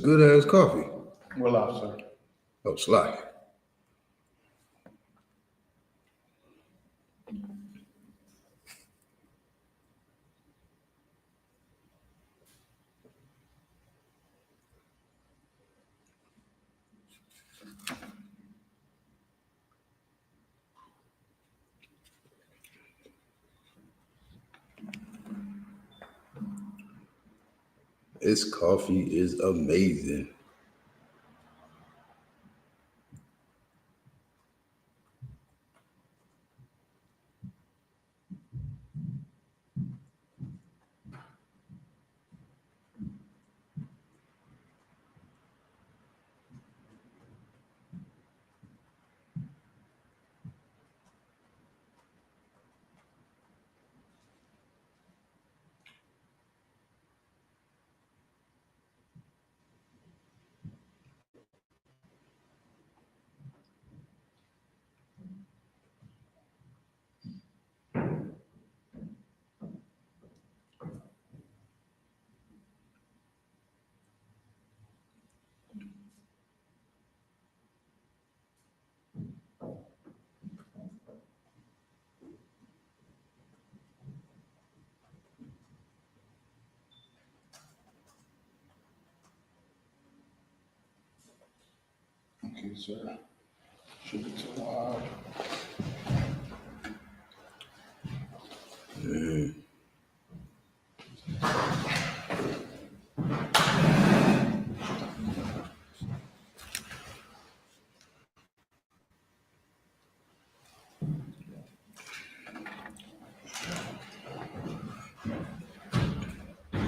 good ass coffee. We're live, sir. Oh, slack. This coffee is amazing. Okay, sir. Should be too loud.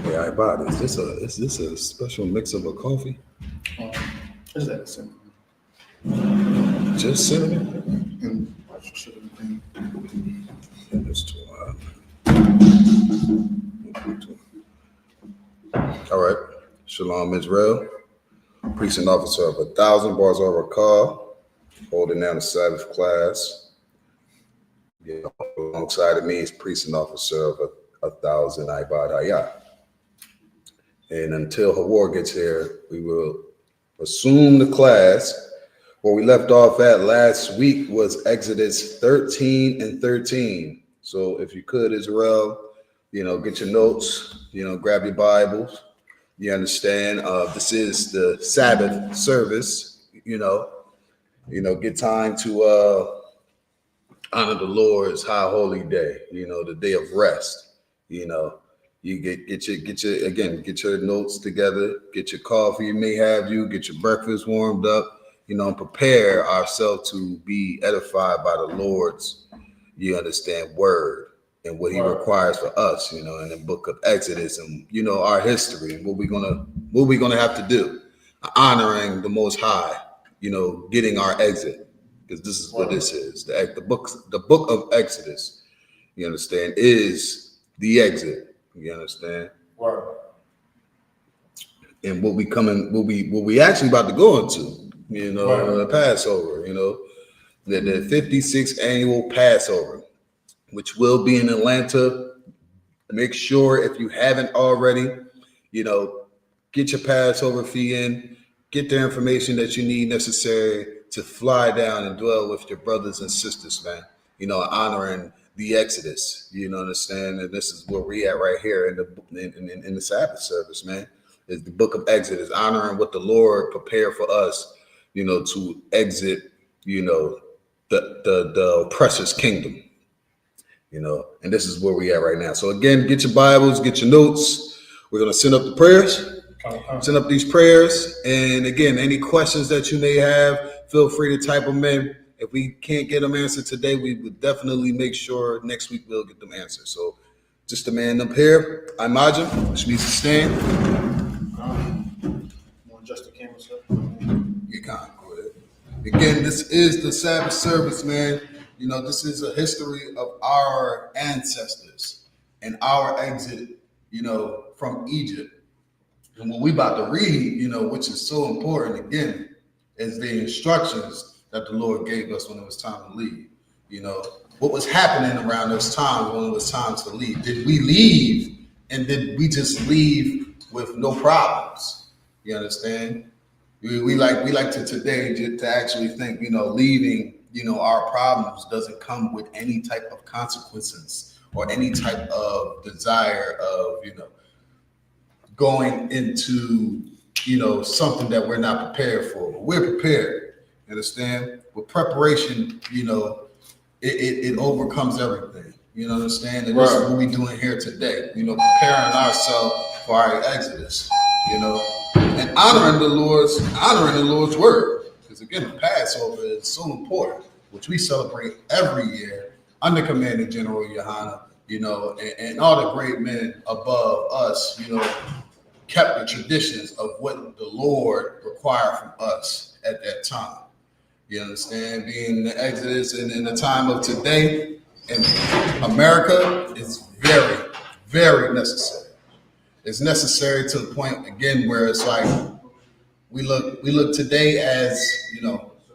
Yeah, I bought it. Is this a special mix of a coffee? Is that simple? Just cinnamon? And should have been. That's too loud. All right. Shalom, Israel. Precinct officer of 1,000 bars over call, holding down the Sabbath class. Yeah, alongside of me is precinct officer of 1,000 YAHUAH. And until YAHUAH gets here, we will assume the class. Where we left off at last week was Exodus 13 and 13. So if you could, Israel, get your notes, grab your Bibles. You understand? This is the Sabbath service, get time to honor the Lord's high holy day, the day of rest. You get your notes together, get your coffee, get your breakfast warmed up, and prepare ourselves to be edified by the Lord's, word and what he requires for us, in the book of Exodus and, our history and what we're gonna have to do, honoring the Most High, getting our exit, because this is what this is. The book of Exodus, you understand, is the exit. You understand? Word. And what we actually about to go into, the Passover, the 56th annual Passover, which will be in Atlanta. Make sure if you haven't already, get your Passover fee in, get the information that you need necessary to fly down and dwell with your brothers and sisters, man, honoring the Exodus, understand? And this is where we at right here in the Sabbath service, man, is the book of Exodus, honoring what the Lord prepared for us, to exit, the oppressor's kingdom, and this is where we at right now. So again, get your Bibles, get your notes. We're going to send up the prayers, send up these prayers. And again, any questions that you may have, feel free to type them in. If we can't get them answered today, we would definitely make sure next week we'll get them answered. So just a man up here, I'm Majim, which means to stand. Just the camera, sir. You can't go ahead. Again, this is the Sabbath service, man. This is a history of our ancestors and our exit, from Egypt. And what we about to read, which is so important, again, is the instructions that the Lord gave us when it was time to leave. What was happening around those times when it was time to leave? Did we leave and did we just leave with no problems? You understand? We like to today to actually think, leaving, our problems doesn't come with any type of consequences or any type of desire of, going into, something that we're not prepared for. But we're prepared. You understand? With preparation, it overcomes everything. You know what I'm saying? And this is what we're doing here today. Preparing ourselves for our exodus. And honoring the Lord's word. Because again, the Passover is so important, which we celebrate every year under Commanding General YAHANNA. And all the great men above us, kept the traditions of what the Lord required from us at that time. You understand? Being the Exodus and in the time of today in America is very, very necessary. It's necessary to the point again where it's like we look today as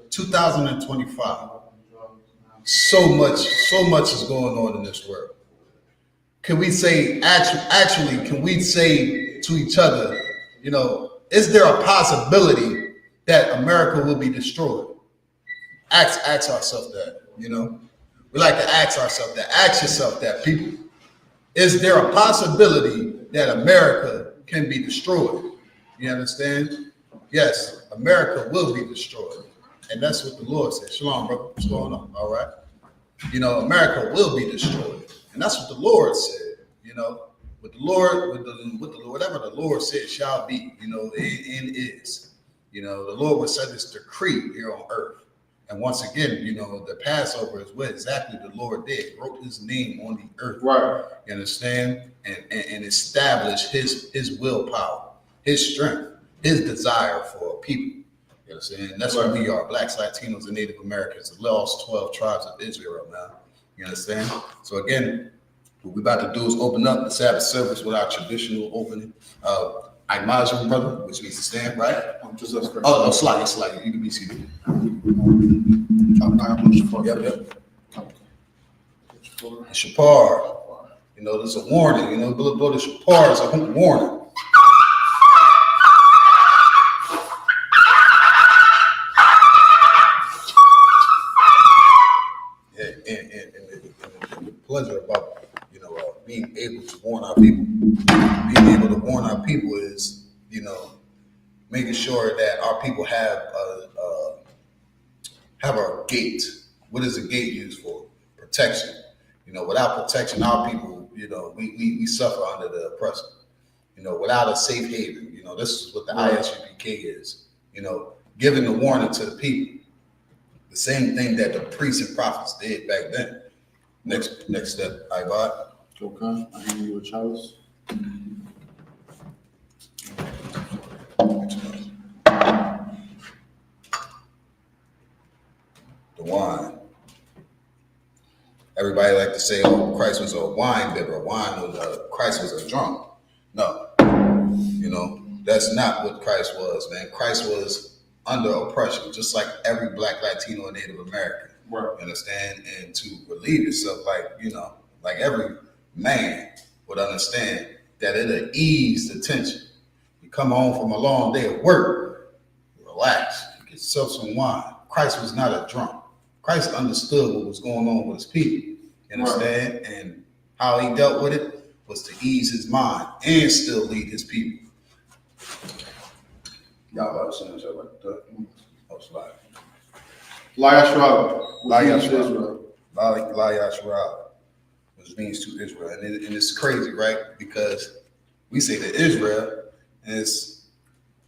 2025. So much is going on in this world. Can we say actually? Can we say to each other, is there a possibility that America will be destroyed? Ask ourselves that. We like to ask ourselves that. Ask yourself that, people. Is there a possibility that America can be destroyed? You understand? Yes, America will be destroyed. And that's what the Lord said. Shalom, brother. What's going on? All right. America will be destroyed. And that's what the Lord said. With the Lord, whatever the Lord said shall be, it is. The Lord will set this decree here on earth. And once again, the Passover is what exactly the Lord did. Wrote his name on the earth. Right. You understand? And established his willpower, his strength, his desire for people. You understand? That's what we are. Blacks, Latinos, and Native Americans, the lost 12 tribes of Israel now. You understand? So again, what we're about to do is open up the Sabbath service with our traditional opening. I imagine, brother, which means to stand, right? Just us first. Oh, slide. You can be seated. Yep. Shapar. There's a warning. Blow the Shapar is a warning. And the pleasure about being able to warn our people. Being able to warn our people is, making sure that our people have a gate. What is a gate used for? Protection. Without protection, our people, we suffer under the oppressor. Without a safe haven, this is what the I.S.U.P.K is. Giving the warning to the people. The same thing that the priests and prophets did back then. Next step, I.V.A.D. Okay, I hand you a chalice. The wine. Everybody like to say, "Oh, Christ was a wine bibber. Christ was a drunk." No, that's not what Christ was, man. Christ was under oppression, just like every Black, Latino, and Native American. Right. Understand? And to relieve yourself, like every man would understand that it'll ease the tension. You come home from a long day of work, relax, get yourself some wine. Christ was not a drunk. Christ understood what was going on with his people. You understand? Right. And how he dealt with it was to ease his mind and still lead his people. YAHUAH like that. Oh, slide. YAHUAH, which means to Israel. And it's crazy, right? Because we say that Israel is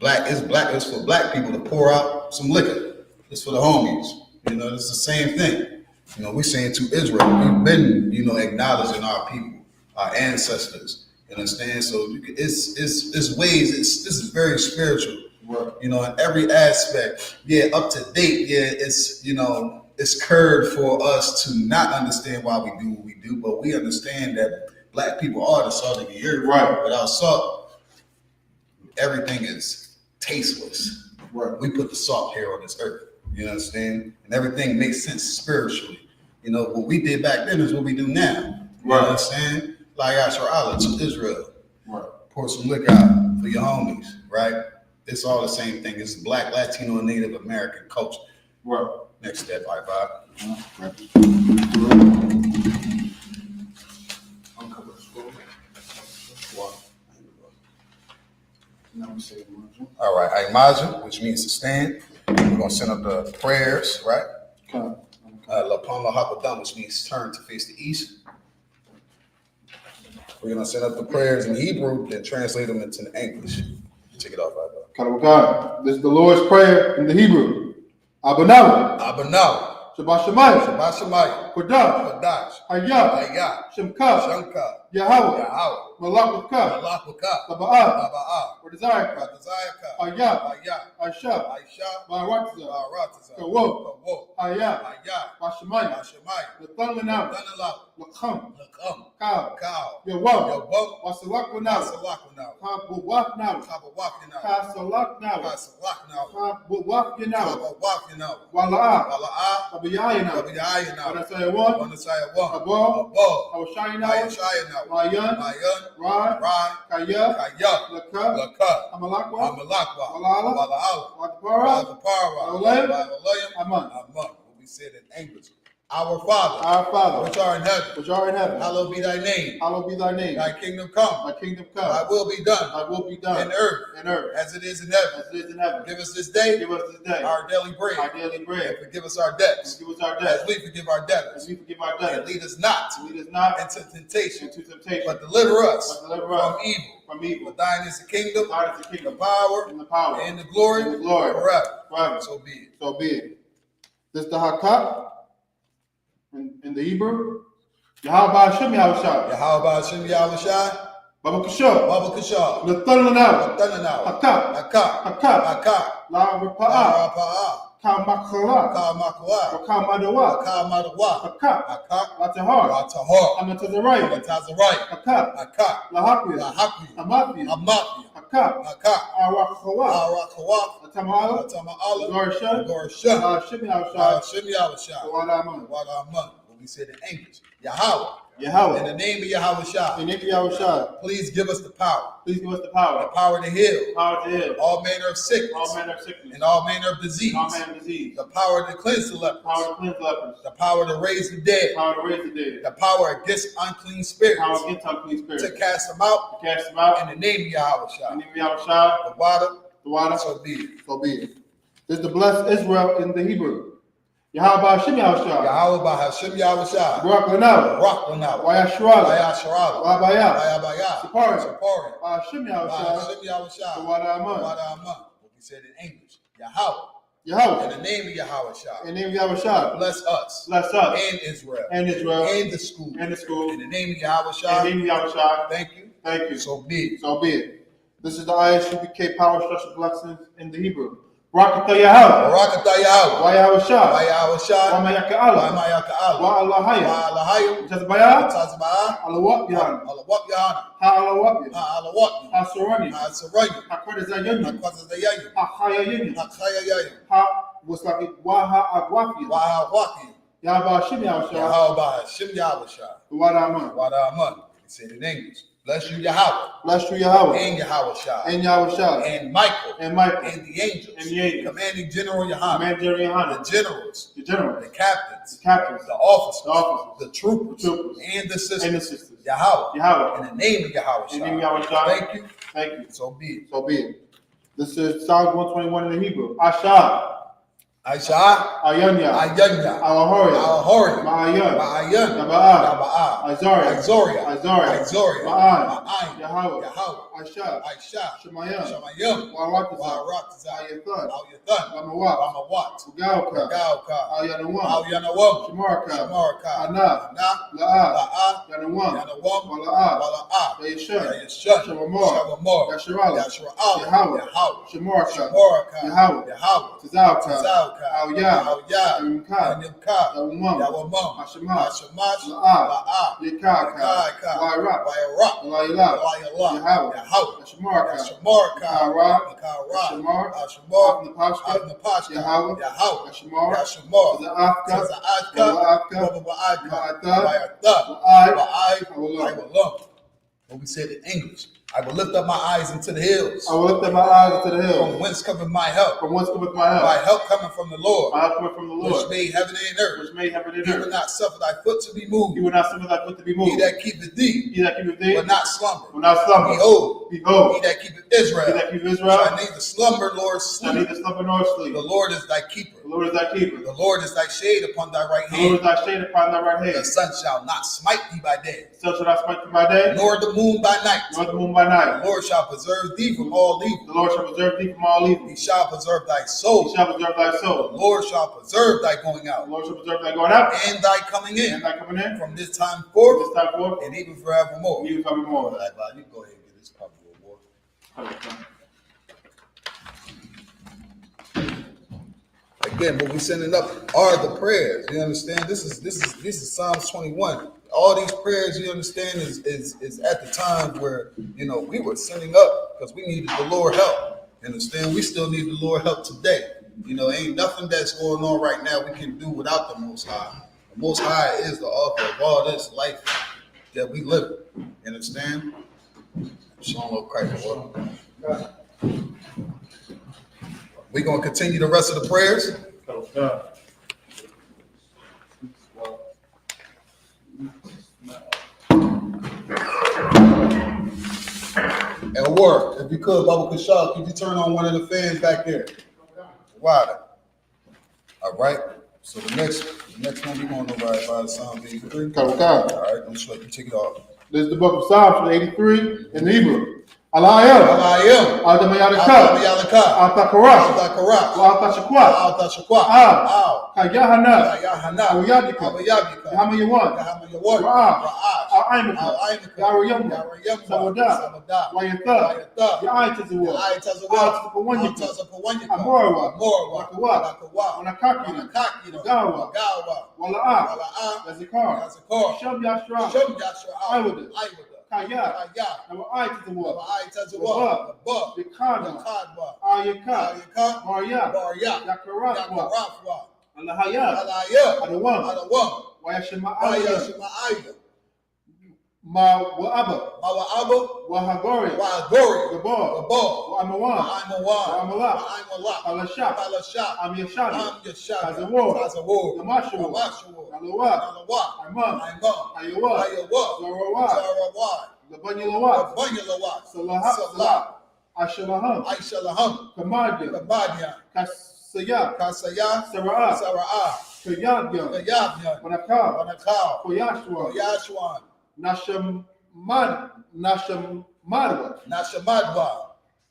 it's for black people to pour out some liquor. It's for the homies. It's the same thing. We're saying to Israel, we've been, acknowledging our people, our ancestors. You understand? So it's ways, this is very spiritual. Right. In every aspect. Yeah, up to date. Yeah, it's curved for us to not understand why we do what we do, but we understand that black people are the salt of the earth. Right. Without salt, everything is tasteless. Right. We put the salt here on this earth. You understand? And everything makes sense spiritually. What we did back then is what we do now. You understand? Like YAHUSHUA to Israel. Right. Pour some liquor out for your homies, right? It's all the same thing. It's Black, Latino, and Native American culture. Right. Next step, I.V. Uncover the scroll. Wow. Now we say All right, Imagine, which means to stand. We're going to send up the prayers, right? Lapon Lahakadam, which means turn to face the east. We're going to send up the prayers in Hebrew, then translate them into English. Check it out, God. This is the Lord's Prayer in the Hebrew. Abanaw. Abanaw. Shabbat Shemayim. Shabbat Shemayim. Kodash. Kodash. Hayah. Shemka. Shamka. Yahawah. Yahawah. Malakukah. Malakukah. Taba'ah. Taba'ah. Wadazayaka. Wadazayaka. Ayah. Ayah. I.S.U.P.K. I.S.U.P.K. Baratiza. Baratiza. Kawok. Kawok. Ayah. Ayah. Washamayim. Washamayim. Natanlanam. Tanalaw. Lakam. Lakam. Kaw. Kaw. Yawah. Yawah. Wasalakwanam. Wasalakwanam. Kabawaknaw. Kabawaknaw. Kasalaknaw. Kasalaknaw. Kabawaknaw. Kabawaknaw. Wala'ah. Wala'ah. Kabiyayinaw. Kabiyayinaw. Wadasayawan. Wadasayawan. Abo. Abo. Hawashayinaw. Ayashayinaw. Bayan. Bayan. Rai. Rai. Kaya. Kaya. Laka. Laka. Amalakwa. Amalakwa. Wala'ala. Wala'ala. Wadapara. Wadapara. Alayim. Alayim. Aman. Aman. What we said in English. Our Father. Our Father. Which art in heaven. Which art in heaven. Hallowed be thy name. Hallowed be thy name. Thy kingdom come. Thy kingdom Thy come. will be done. Thy will be done. In earth. In earth. As it is in heaven. As it is in heaven. Give us this day. Give us this day. Our daily bread. Our daily bread. And forgive us our debts. Give us our As debts. we forgive our debtors. As we forgive our And debtors. lead us not Lead us not into temptation. into temptation. But deliver us But deliver us from evil. from evil. For thine is the kingdom. Thine is the The kingdom. power. And the power. And the glory. And the glory. Forever. Forever. So be it. So be it. This is the Hakak in the Hebrew. Yahawah Hashem Yahushua. YAHAWASHI, YAHUSHA. Baba Kishah. Baba Kashah. Natanlanam. Tananaw. Hakak. Akak. Hakak. Akak. La Rapa'ah. Rapa'ah. Kamakala. Kamakwa. Kamadawa. Kamadawa. Hakak. Akak. Latahar. Ratahar. Amatazarayim. Matazarayim. Hakak. Akak. Lahakya. Lahakya. Amathia. Amatya. Hakak. Akak. Arakhawa. Arakhawa. Atamala. Atama'ala. Garsha. Gorsha. Hashem Yahushua. Hashem Yahushua. Wadaman. Wadaman. What we said in English. Yahawah. In Yahawah. the name of Yahushua. In the name of Yahushua. Please give us the power. Please give us the The power. power to heal. Power to heal. All manner of sickness. All manner of sickness. And all manner of disease. All manner of disease. The power to cleanse the lepers. Power to cleanse lepers. The power to raise the dead. Power to raise the dead. The power against unclean spirits. Power against unclean To spirits. cast them out To cast them out. in the name of In Yahushua. the name of Yahushua. The water, The water. so be it. So be it. This is the blessed Israel in the Hebrew. Yahawah Hashem Yahushua. Yahawah Hashem Yahushua. Baraklanah. Rocklanah. YASHUA. YASHUA. Wabayah. Bayabaya. SICARII. SICARII. Hashem Yahushua. Hashem Yahushua. Wadaman. Wadaman. What we said in English. Yahawah. Yahawah. In the name of Yahushua. In the name of Yahushua. Bless us. Bless us. And Israel. And Israel. And the school. And the school. In the name of In the Yahushua. name of Yahushua. Thank you. Thank you. So be it. So be it. This is the I.S.U.P.K power structure blessings in the Hebrew. Barakatah Yahawah. Barakatah Yahawah. YAHUSHA. YAHUSHA. Wamayaka'ala. Wamayaka'ala. Wa'alahaya. Wa'alahaya. Tazbayah. Tazba'ah. Alawab Yahan. Alawab Yahanna. Ha'alawab. Alawab. Ha'surani. Asarayu. Ha'kwadazayani. Akwazadayayu. Ha'chayayani. Akayayayu. Ha'waslaki. Waha'agwafi. Wahawaki. Yahawah Hashem Yahushua. Yahawah Hashem Yahushua. Wadaman. Wadaman. He said in English. Bless you, Yahawah. Bless you, Yahawah. And Yahushua. And Yahushua. And Michael. And Michael. And the angels. And the angels. Commanding General Yahanna. Commander Yahanna. The generals. The generals. The captains. The captains. The officers. The officers. The troopers. The troopers. And the sisters. And the sisters. Yahawah. Yahawah. In the name of Yahushua. In the name of Yahushua. Thank you. Thank you. So be it. So be it. This is Psalms 121 in the Hebrew. Asha. Aisha. Ayanya. Ayanya. Awahori. Ahori. Ma'ayan. Ma'ayan. Naba'ah. Naba'ah. Azaria. Azoria. Azaria. Azoria. Ma'an. Ma'ayin. Yahawah. Yahawah. Asha. Aisha. Shemayim. Shamayim. Waratazah. Waratazah. Ayathan. Al-Yathan. Ramawat. Ramawat. Ugauka. Gauka. Ayanawam. Al-Yanawam. Shamarka. Shamarka. Ana. Na. La'ah. La'ah. Yanawam. Yanawam. Wala'ah. Wala'ah. Yashun. Yashun. Shavamor. Shavamor. Yashurala. Yashurala. Yahawah. Yahawah. Shamarka. Shamarka. Yahawah. Yahawah. Tazauka. Tazauka. Al-Yah. Al-Yah. Yumka. Yumka. Yawamam. Yawamam. Hashemash. Hashemash. La'ah. La'ah. Yikaka. Yikaka. Wa'iraq. Wa'iraq. La'illah. La'illah. Yahawah. Yahawah. Shamarka. Yashamarka. Yikara. Yikara. Shamar. Shamar. Apnapashka. Apnapashka. Yahawah. Yahawah. Shamar. Yashamar. Za'afka. Taza'atka. Wa'afka. Wa'adka. Wa'atha. Wa'atha. Wa'ai. Wa'ai. Hawallah. Hawallah. What we said in English. I will lift up my eyes into the hills. I will lift up my eyes into the hills. From whence cometh my help? From whence cometh my help? My help coming from the Lord. My help cometh from the Lord. Which made heaven and earth. Which made heaven and He earth. will not suffer thy foot to be moved. He will not suffer thy foot to be moved. He that keepeth thee. He that keepeth thee. Will not slumber. Will not slumber. Behold. Behold. He that keepeth Israel. He that keepeth Israel. Shall neither slumber nor sleep. Shall neither slumber nor sleep. The Lord is thy keeper. The Lord is thy keeper. The Lord is thy shade upon thy right The Lord hand. is thy shade upon thy right hand. The sun shall not smite thee by day. The sun shall not smite thee by day. Nor the moon by night. Nor the moon by night. The Lord shall preserve thee from all evil. The Lord shall preserve thee from all evil. He shall preserve thy He soul. shall preserve thy The soul. Lord shall preserve thy going The out Lord shall preserve thy going out. and thy coming And in thy coming in. from this time From forth this time forth. and even forevermore. And even forevermore. All right, Bob, you go ahead and get this cup of water. Again, what we're sending up are the prayers. You understand? This is Psalms 21. All these prayers, you understand, is at the time where, you know, we were sending up because we needed the Lord help. You understand? We still need the Lord help today. You know, ain't nothing that's going on right now we can do without the Most High. The Most High is the author of all this life that we live. You understand? Shalom, Lord Christ, Lord. We're going to continue the rest of the prayers. And work, if you could, Baba Kashal, could you turn on one of the fans back there? Wider. All right. So the next one we're going to ride by the Psalm 83. All right, don't sweat. You take it off. This is the book of Psalms 83 in Hebrew. I.S.U.P.K. YAHANNA. I.S.U.P.K.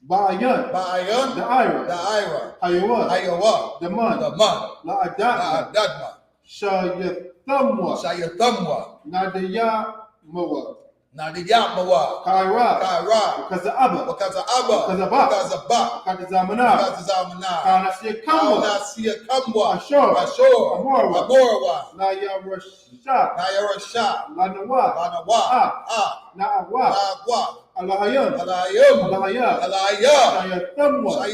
BAYAN, the IRA, YAHUAH, the MUN, LA'ADADMA, SHAYATHUMWA, NADIYAMAWA, KAIRA, because of Abba, because of Ba, because of KANASIYAKAMWA, ASHUR, AMORWA, NAYARASHA, LANAWA, NAAWA, Alayam, Shayathamwa,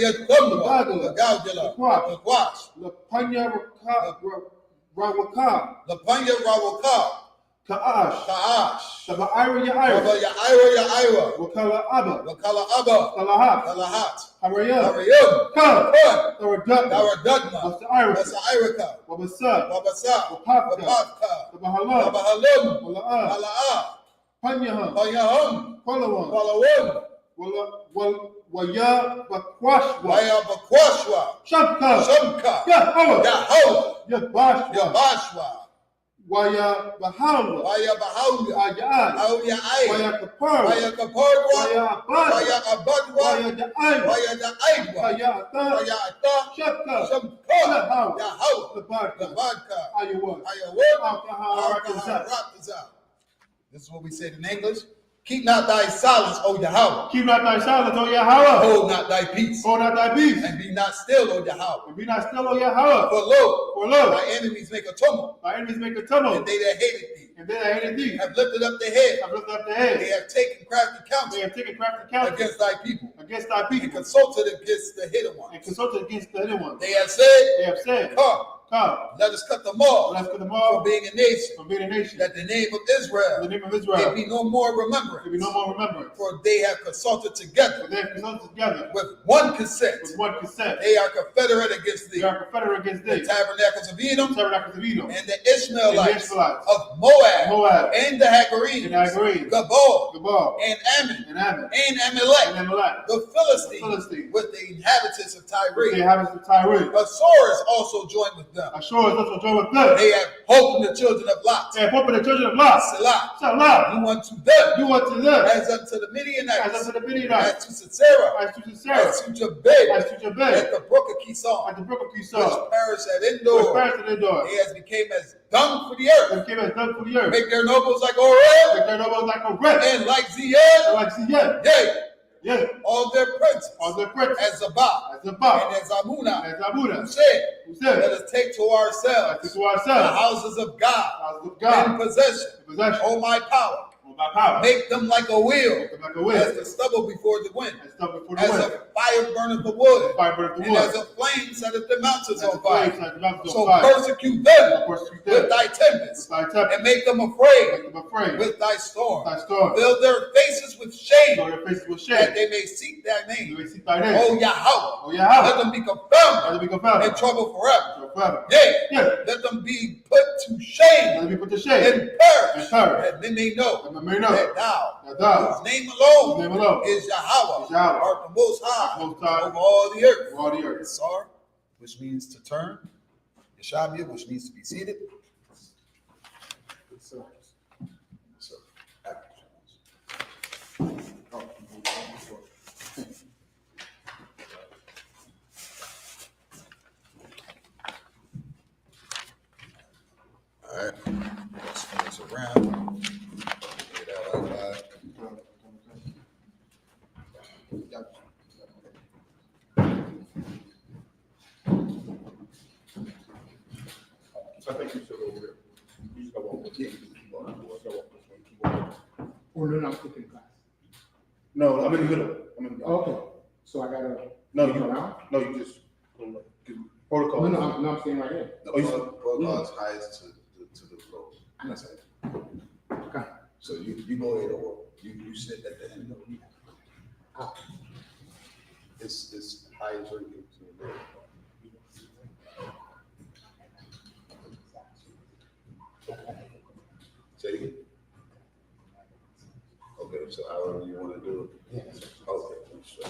Lapanya Rawaka, Ka'ash, Tabaira Yaira, Wakala Abba, Kalahat, Harayam, Taradutma, Wasairika, Wabasa, Wapapka, Wabahalam, Wala'ah, Panyaham, Palawam, Wayabakwashwa, Shamka, Yahawah, Yabashwa, Wayabahawa, Ayai, Wayakapar, Wayabadwa, Wayadaigwa, Shapka, Yahawah, Tabadka, IUIC. This is what we said in English. Keep not thy silence, O Yahawah. Keep not thy silence, O Yahawah. Hold not thy peace. Hold not thy peace. And be not still, O Yahawah. And be not still, O Yahawah. For lo, thy enemies make a tumult. Thy enemies make a tumult. And they that hated thee. And they that hated thee. Have lifted up their head. They have taken crafty counsel. Against thy people. And consulted against the hidden ones. They have said, Come, Let us cut them off. Let us cut them off. From being a nation. From being a nation. That the name of Israel. The name of Israel. May be no more remembrance. May be no more remembrance. For they have consulted together. For they have consulted together. With one consent. With one consent. They are confederate against thee. They are confederate against thee. The tabernacles of Edom. The tabernacles of Edom. And the Ishmaelites. Of Moab. Moab. And the Hagarenes. And the Hagarenes. Gabal. And Ammon. And Ammon. And Amalek. And Amalek. The Philistines. With the inhabitants of Tyre. The inhabitants of Tyre. Assur also joined with them. Assur is also joined with them. They have hope in the children of Lot. They have hope in the children of Lot. Selah. Selah. Do unto them. Do unto them. As unto the Midianites. As unto the Midianites. As to Sisera. As to Sisera. As to Jabez. As to Jabez. At the brook of Kison. At the brook of Kison. Which perished at Endor. Which perished at Endor. He has became as dung for the earth. They became as dung for the earth. Make their nobles like Oreb. Make their nobles like Oreb. And like Ziyad. And like Ziyad. Yea. Yeah. All their princes. All their princes. As Zabah. As Zabah. And as Amunah. As Amunah. Who said, let us take to ourselves. The houses of God. Houses of God. In possession. In possession. Oh my power. By power. Make them like a wheel. Make them like a wheel. As the stubble before the wind. As stubble before the wind. As a fire burneth the wood. Fire burneth the and wood. As a flame setteth the mountains as on fire. So fire. persecute them with thy tempest. And make them afraid. With thy storm. Fill their faces with shame. That they may seek thy name. O Yahawah. Let them be confounded. In trouble forever. Yea. Let them be put to shame. And perish. That they may know. That thou, whose name alone is Yahawah, art the most high over all the earth. Sar, which means to turn. Yeshabia, which means to be seated. So, all right, let's turn this around. Get that out back. So I think you should go over there. You just gotta walk with me. Or no, I'm cooking class. No, I'm in the middle. Okay. So I gotta. No, you around? No, you just protocol. No, I'm staying right here. The protocol is highest to the floor. That's it. Okay. So you go ahead or you sit at the end of the meeting. It's high as you get to the Say it again. Okay, so however you want to do it. Yeah. Okay, sure.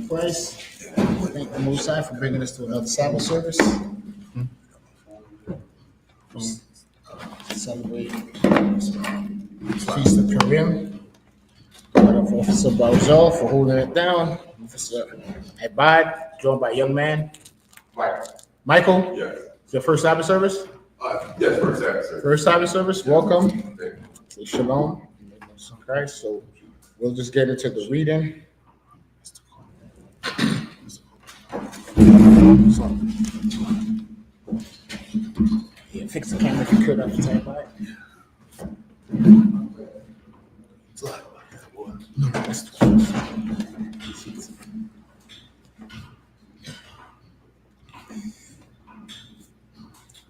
Christ, thank the Most High for bringing us to another Sabbath service. Celebrating Feast of Purim. Got off Officer Balzal for holding it down. Officer Abad, joined by a young man. Michael? Yes. It's your first Sabbath service? Yes, first Sabbath service. First Sabbath service, welcome. Say shalom. Christ. So we'll just get into the reading. Yeah, fix the camera if you could after time, right?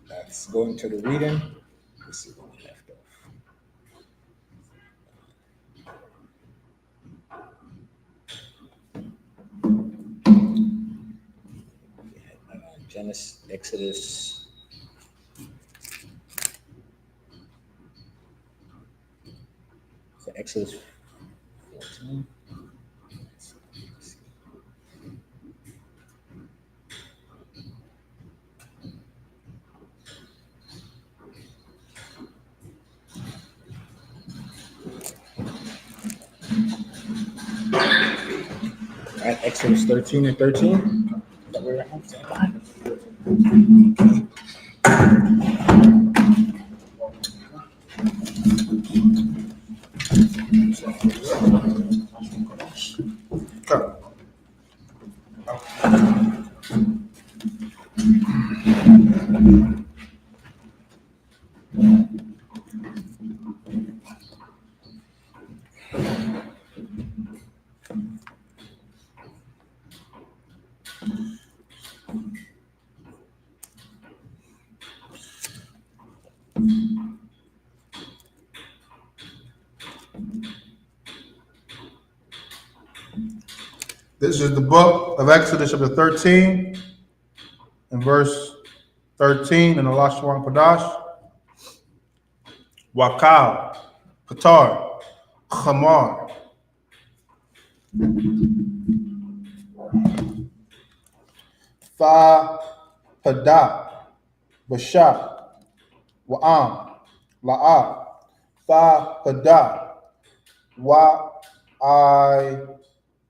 Let's go into the reading. Let's see where we left off. Genesis, Exodus. So Exodus 14. All right, Exodus 13 and 13. Is that where we're at? This is the book of Exodus, chapter 13, and verse 13 in the Lashwan Padash. Wakal, Qatar, Khamar. Fa, Pada, Basha, Wa'am, La'a, Fa, Pada,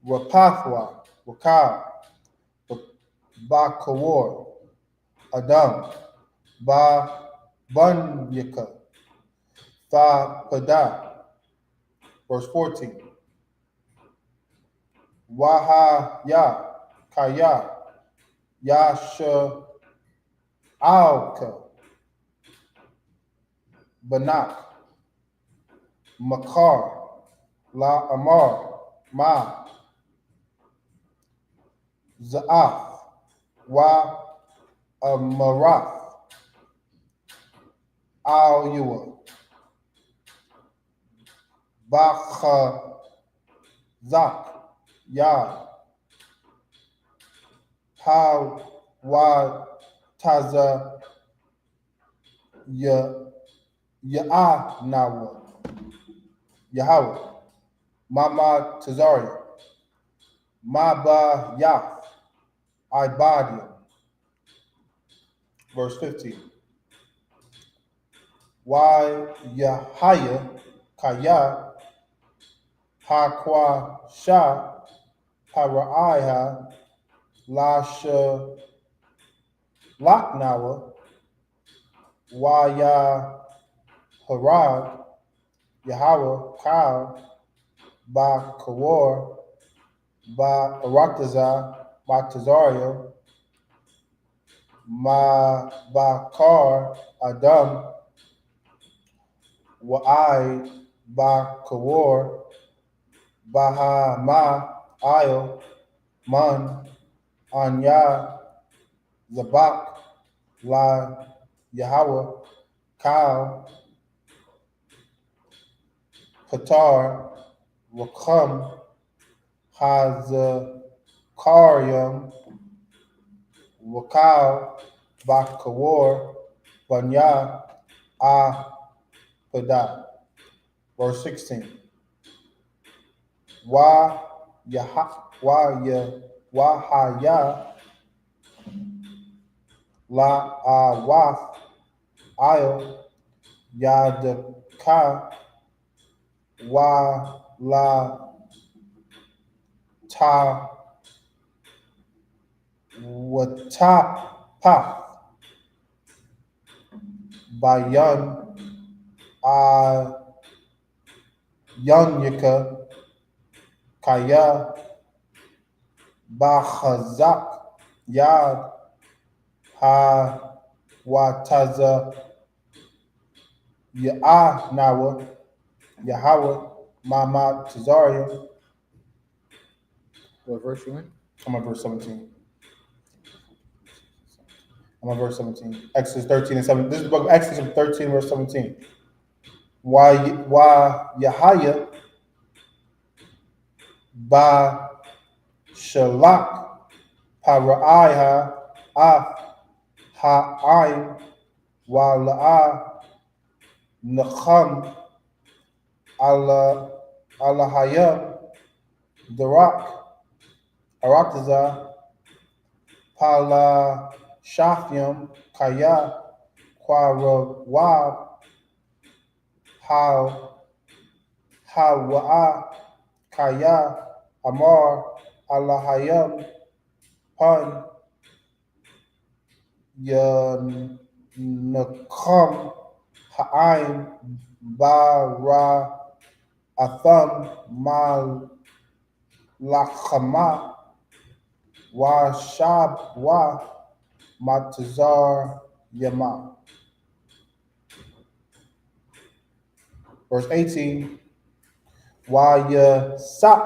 Wapathwa, Wakal, Bakawar, Adam, Ba Bunyaka, Fa Pada, verse 14. YAHUAH, Kaya, YASHUA, Banak, Makar, La Amar, Ma, Za'af, Wa Amarath, Al-Yua, Zak, Ya, Taza, Ya'anawa, Yahawah, Mama Tazaria, Maba Yaf, Ibadia. Verse 15. Yahaya, Kaya, Hakwa Sha, Paraiha, Lasha Laknawa, Waya Harad, Yahawah, Kal, Ba Kawar, Ba Araktaza, Ba Tazaria, Ma Bakar, Adam, Wa'ai, Ba Kawar, Baha Ma, Ayo, Man, Anya, Zabak, La Yahawah, Kal, Qatar, Wakam, Hazakarium, Wakal, Bakawar, Banya, Pada. Verse 16. Wahaya, La Awaf, Io, Yadaka, Wa La Ta, Watapa, Bayan, Yanyaka, Kaya, Bahazak, Yad, Ha, Wataza, Ya'anawa, Yahawah, Mama Tazaria. What verse you in? I'm on verse 17. Exodus 13 and 17. This is the book of Exodus 13, verse 17. Yahaya, Ba Shalak, Paraiha, Ha'ain, La'a, Nacham, Allahayam, Darak, Araktaza, Pala Shafyam, Kaya, Kwarawab, Hawaah, Kaya, Amar, Allahayam, Pan, Yanakam, Ha'ain, Bara, Atham, Mal, Lachama, Wa Shab, Wa Matazar, Yama. Verse 18. Yasab,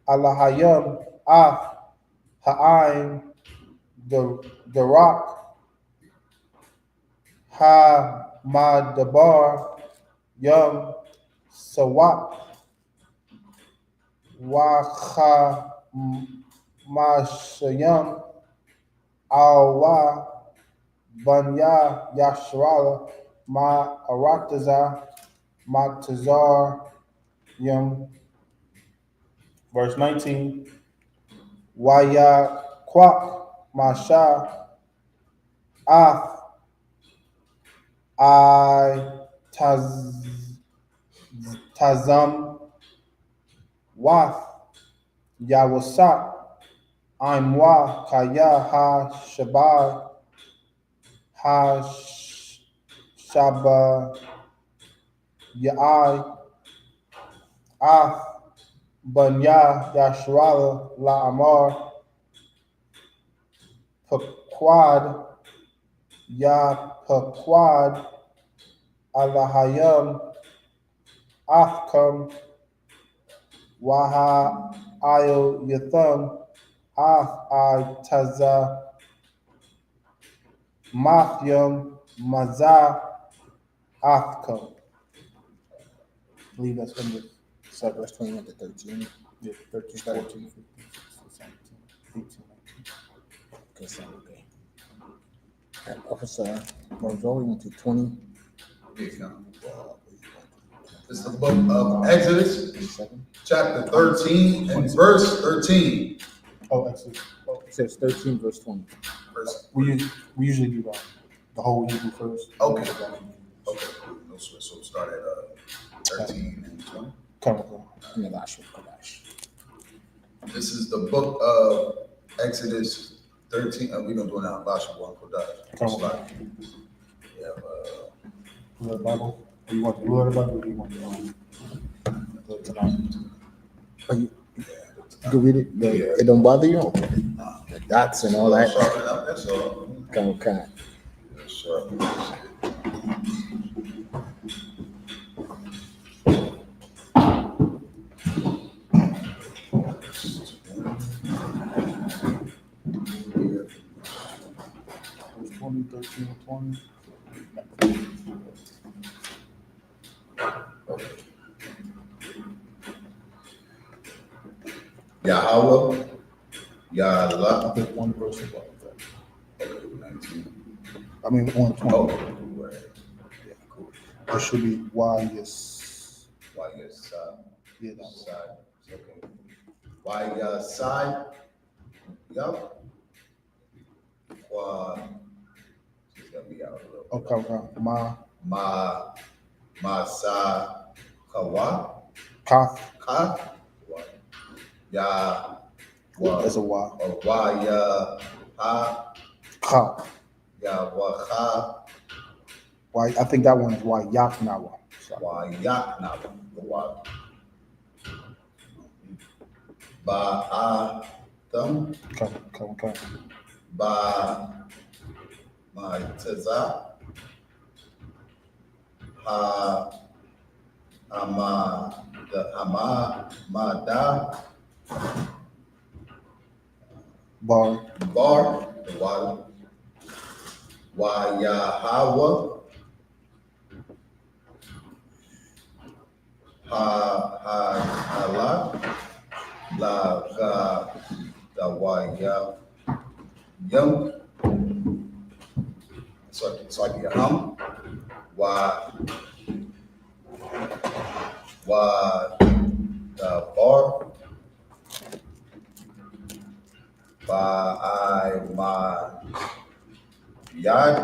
Allahayam, Ha'ain, the rock, Madabar, Yum, Sawat, YAHAWASHI YAHUAH Banya Yashrala Ma Arataza Matazar Yum. Verse 19. Wayakwak Masha Af I Tazam Wath Yawasak I'm Wa Kaya Ha Shabai Ha Shaba Yai Af Banya Yashrala La Amar Paquad Ya Paquad Alahayam Afkam Waha Io Yatham Af I Taza Mathyam Maza Afkam. I believe that's from the verse 21 to 13. Yeah, 13, 14, 15, 16, 17, 18, 19. Okay, so okay. And Officer Marzoli went to 20. It's the book of Exodus, 27. chapter 13 and verse 13. Oh, Exodus. Oh, it says 13, verse 20. Verse. We usually do the whole Hebrew first. Okay. Okay. So we'll start at 13 and 20. This is the book of Exodus 13. We're going to do it now. YAHUSHUA Kodash. We have Blue Bible. Do you want the Blue Bible or do you want the tonight? You can read it. It don't bother you? Okay. The dots and all that. sharpen up, that's all. Okay. Sharpen. Verse 20, 13, and 20. YAHAWAH, YAHLA. There's one verse above that. Okay, 19. I mean, on 20. Oh, right. Yeah, cool. It should be YAS. YASHUA. Yeah, that was. Side. Okay. YASHUA. Yup. Just let me out a little. Okay. Masa Kawa. Kaf. Ka. Ya. That's a Y. YAHA. Ka. YAHUAH. Y. I think that one is YAHNA. YAHNA. Ba'atham. Come. Ma'taza. Hamada. Bar. The water. YAHAWAH. Hala. La Dawaya. Yum. So I get hum. The bar. Yad.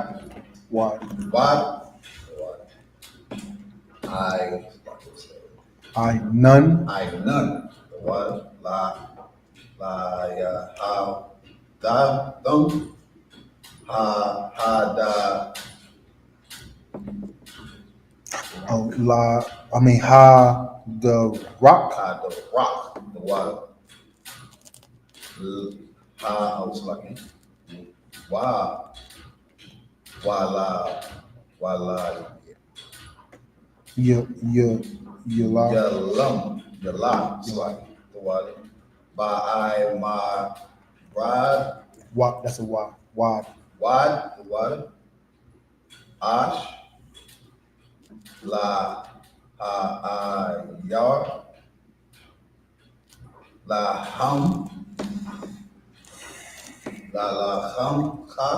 Y. None. None. What? Ya da dum. Da. Oh, Ha the rock. The rock. The water. I was lucky. Wow. Wala. Yalum. It's like the water. My bride. What? That's a Y. Wide. The water. Ash. La. Yar. Laham, Laham, Ha,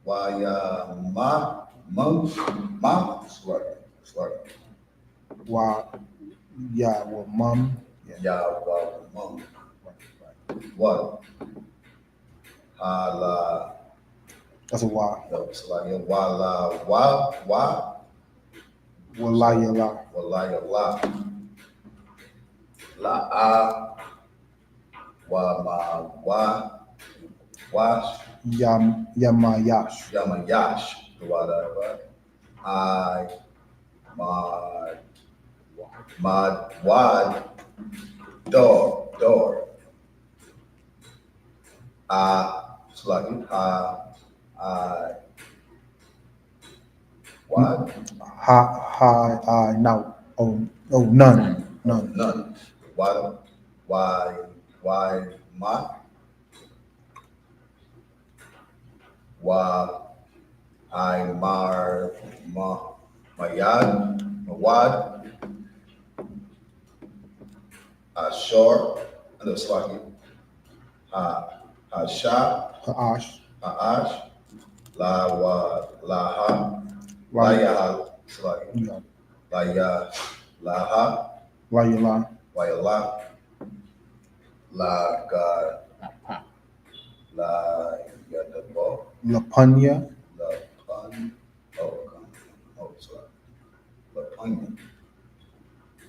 Wayama, Mum, Sorry. YAHUAH. Yahweh, what? Hala, That's a Y. no, it's like Wala, Wa, Walayala. Walaya, La, Wash, Yamayash. Yamayash, whatever. Wad, door. It's like what? Now. Oh, none. None. Why, Mawad, Ashor, and it's like Ha'ash. Ash, Laha, Layala. it's like Laha, Wayala, La God, La Yadabo, Lapunya. La Pun, sorry, La Punya,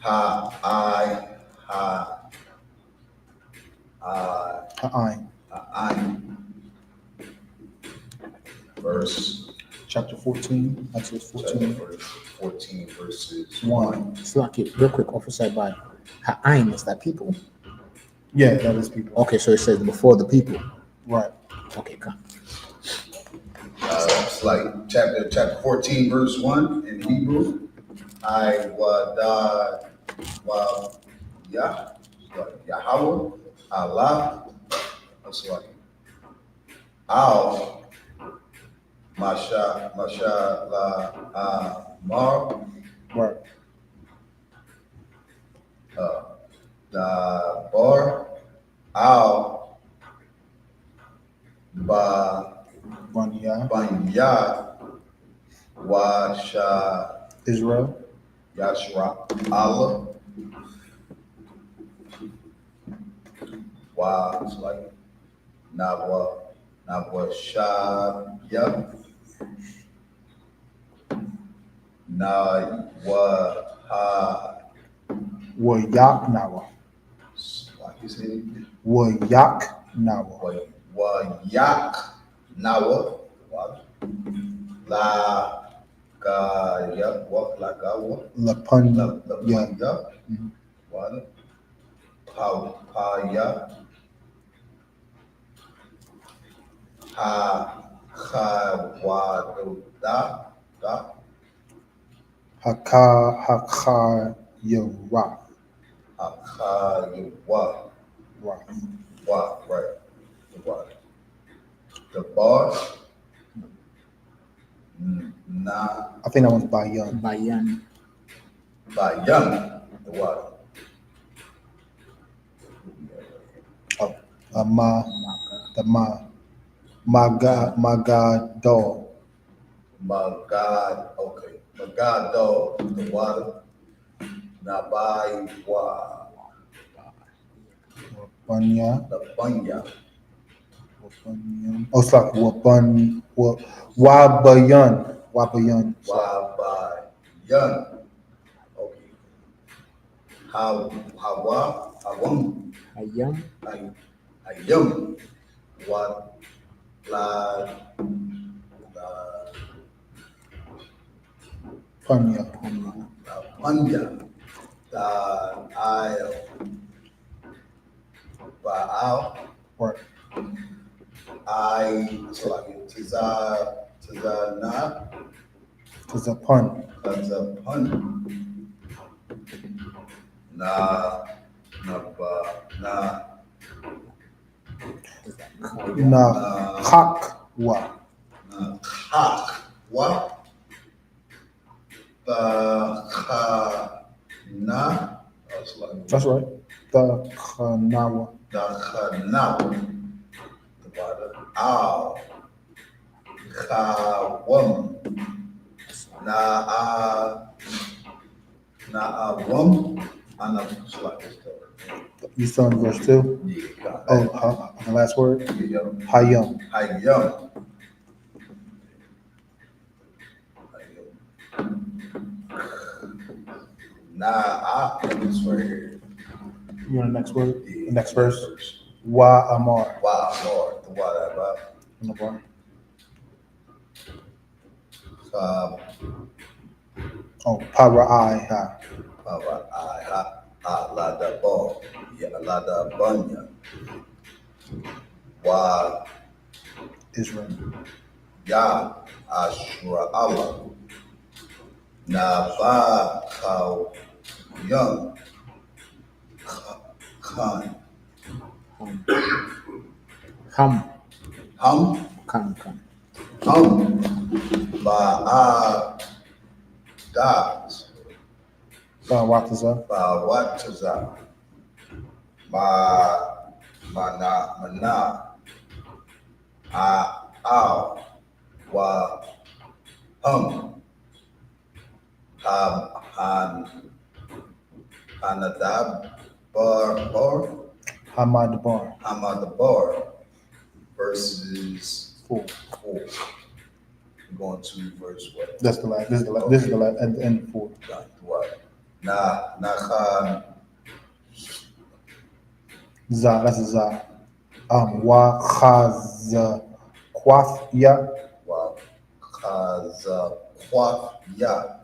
Ha'ain. Verse Chapter 14. Exodus 14. 14 verses 1. Slack real quick, Officer Bad. Ha'ain, is that people? Yeah, that is people. Okay, so it says before the people. Right. Okay, come. It's like chapter 14 verse 1 in Hebrew. Yahawah, Allah, that's like Al, Mar, Right. the Bar, Al, Banya. Banya, Washa, Israel. YASHUA, Allah, it's like Shaya, Wayak Nawa. like you said, Wayak Nawa. Wayak, Nawa, La Gaya, Lapunya. Paya, Hakayara. Hakayawah, Right. right. The bar, na, I think that one's Bayan. Bayan. Bayan, the water. Oh, Magado. Okay. Magado, the water. Nabai wa, Banya. the banya. Oh, it's like Wabayan. Wabayan. Wabayan. Okay. Hawam. Ayam. Ayam. What? La. Panya. Panya. Baal. Right. Tizana. It's a pun. That's a pun. Na. Kakwa. What? Na. That's right. The Kanawa. YAHANNA. Kawam. Na'awam. You still in verse 2? Yeah. Oh, the last word? Hayam. Hayam. This right here. You want the next word? The next verse? Wa Amar. Wow, Lord. The water. In the bar. Oh, Para'ai. Aladabo. Yeah, Aladabanya. Wa Israel. YAHUSHUA. Naba Kau Young. Khan. Ham. Hum. Come. Das. Wataza. Wataza. Mana. Wa. Hanadab. Bar. Hamad Bar. Bar. Verses 4. 4. We're going to verse what? That's the last. This is the last. This is the last. At the end of 4. What? Nakhan. Za. That's a Za. Wa Khaz Kwafya. Wa Khaza Kwafya.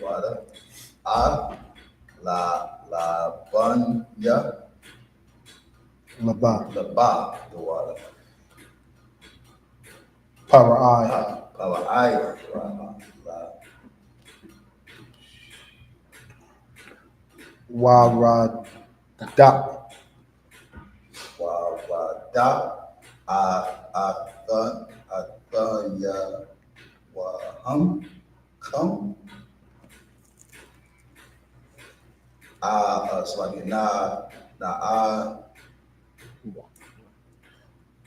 Water. La Banya. Laba. The water. Para'ai. Power. Warada. Wawada. Athaya. Waham. Come. Swagi na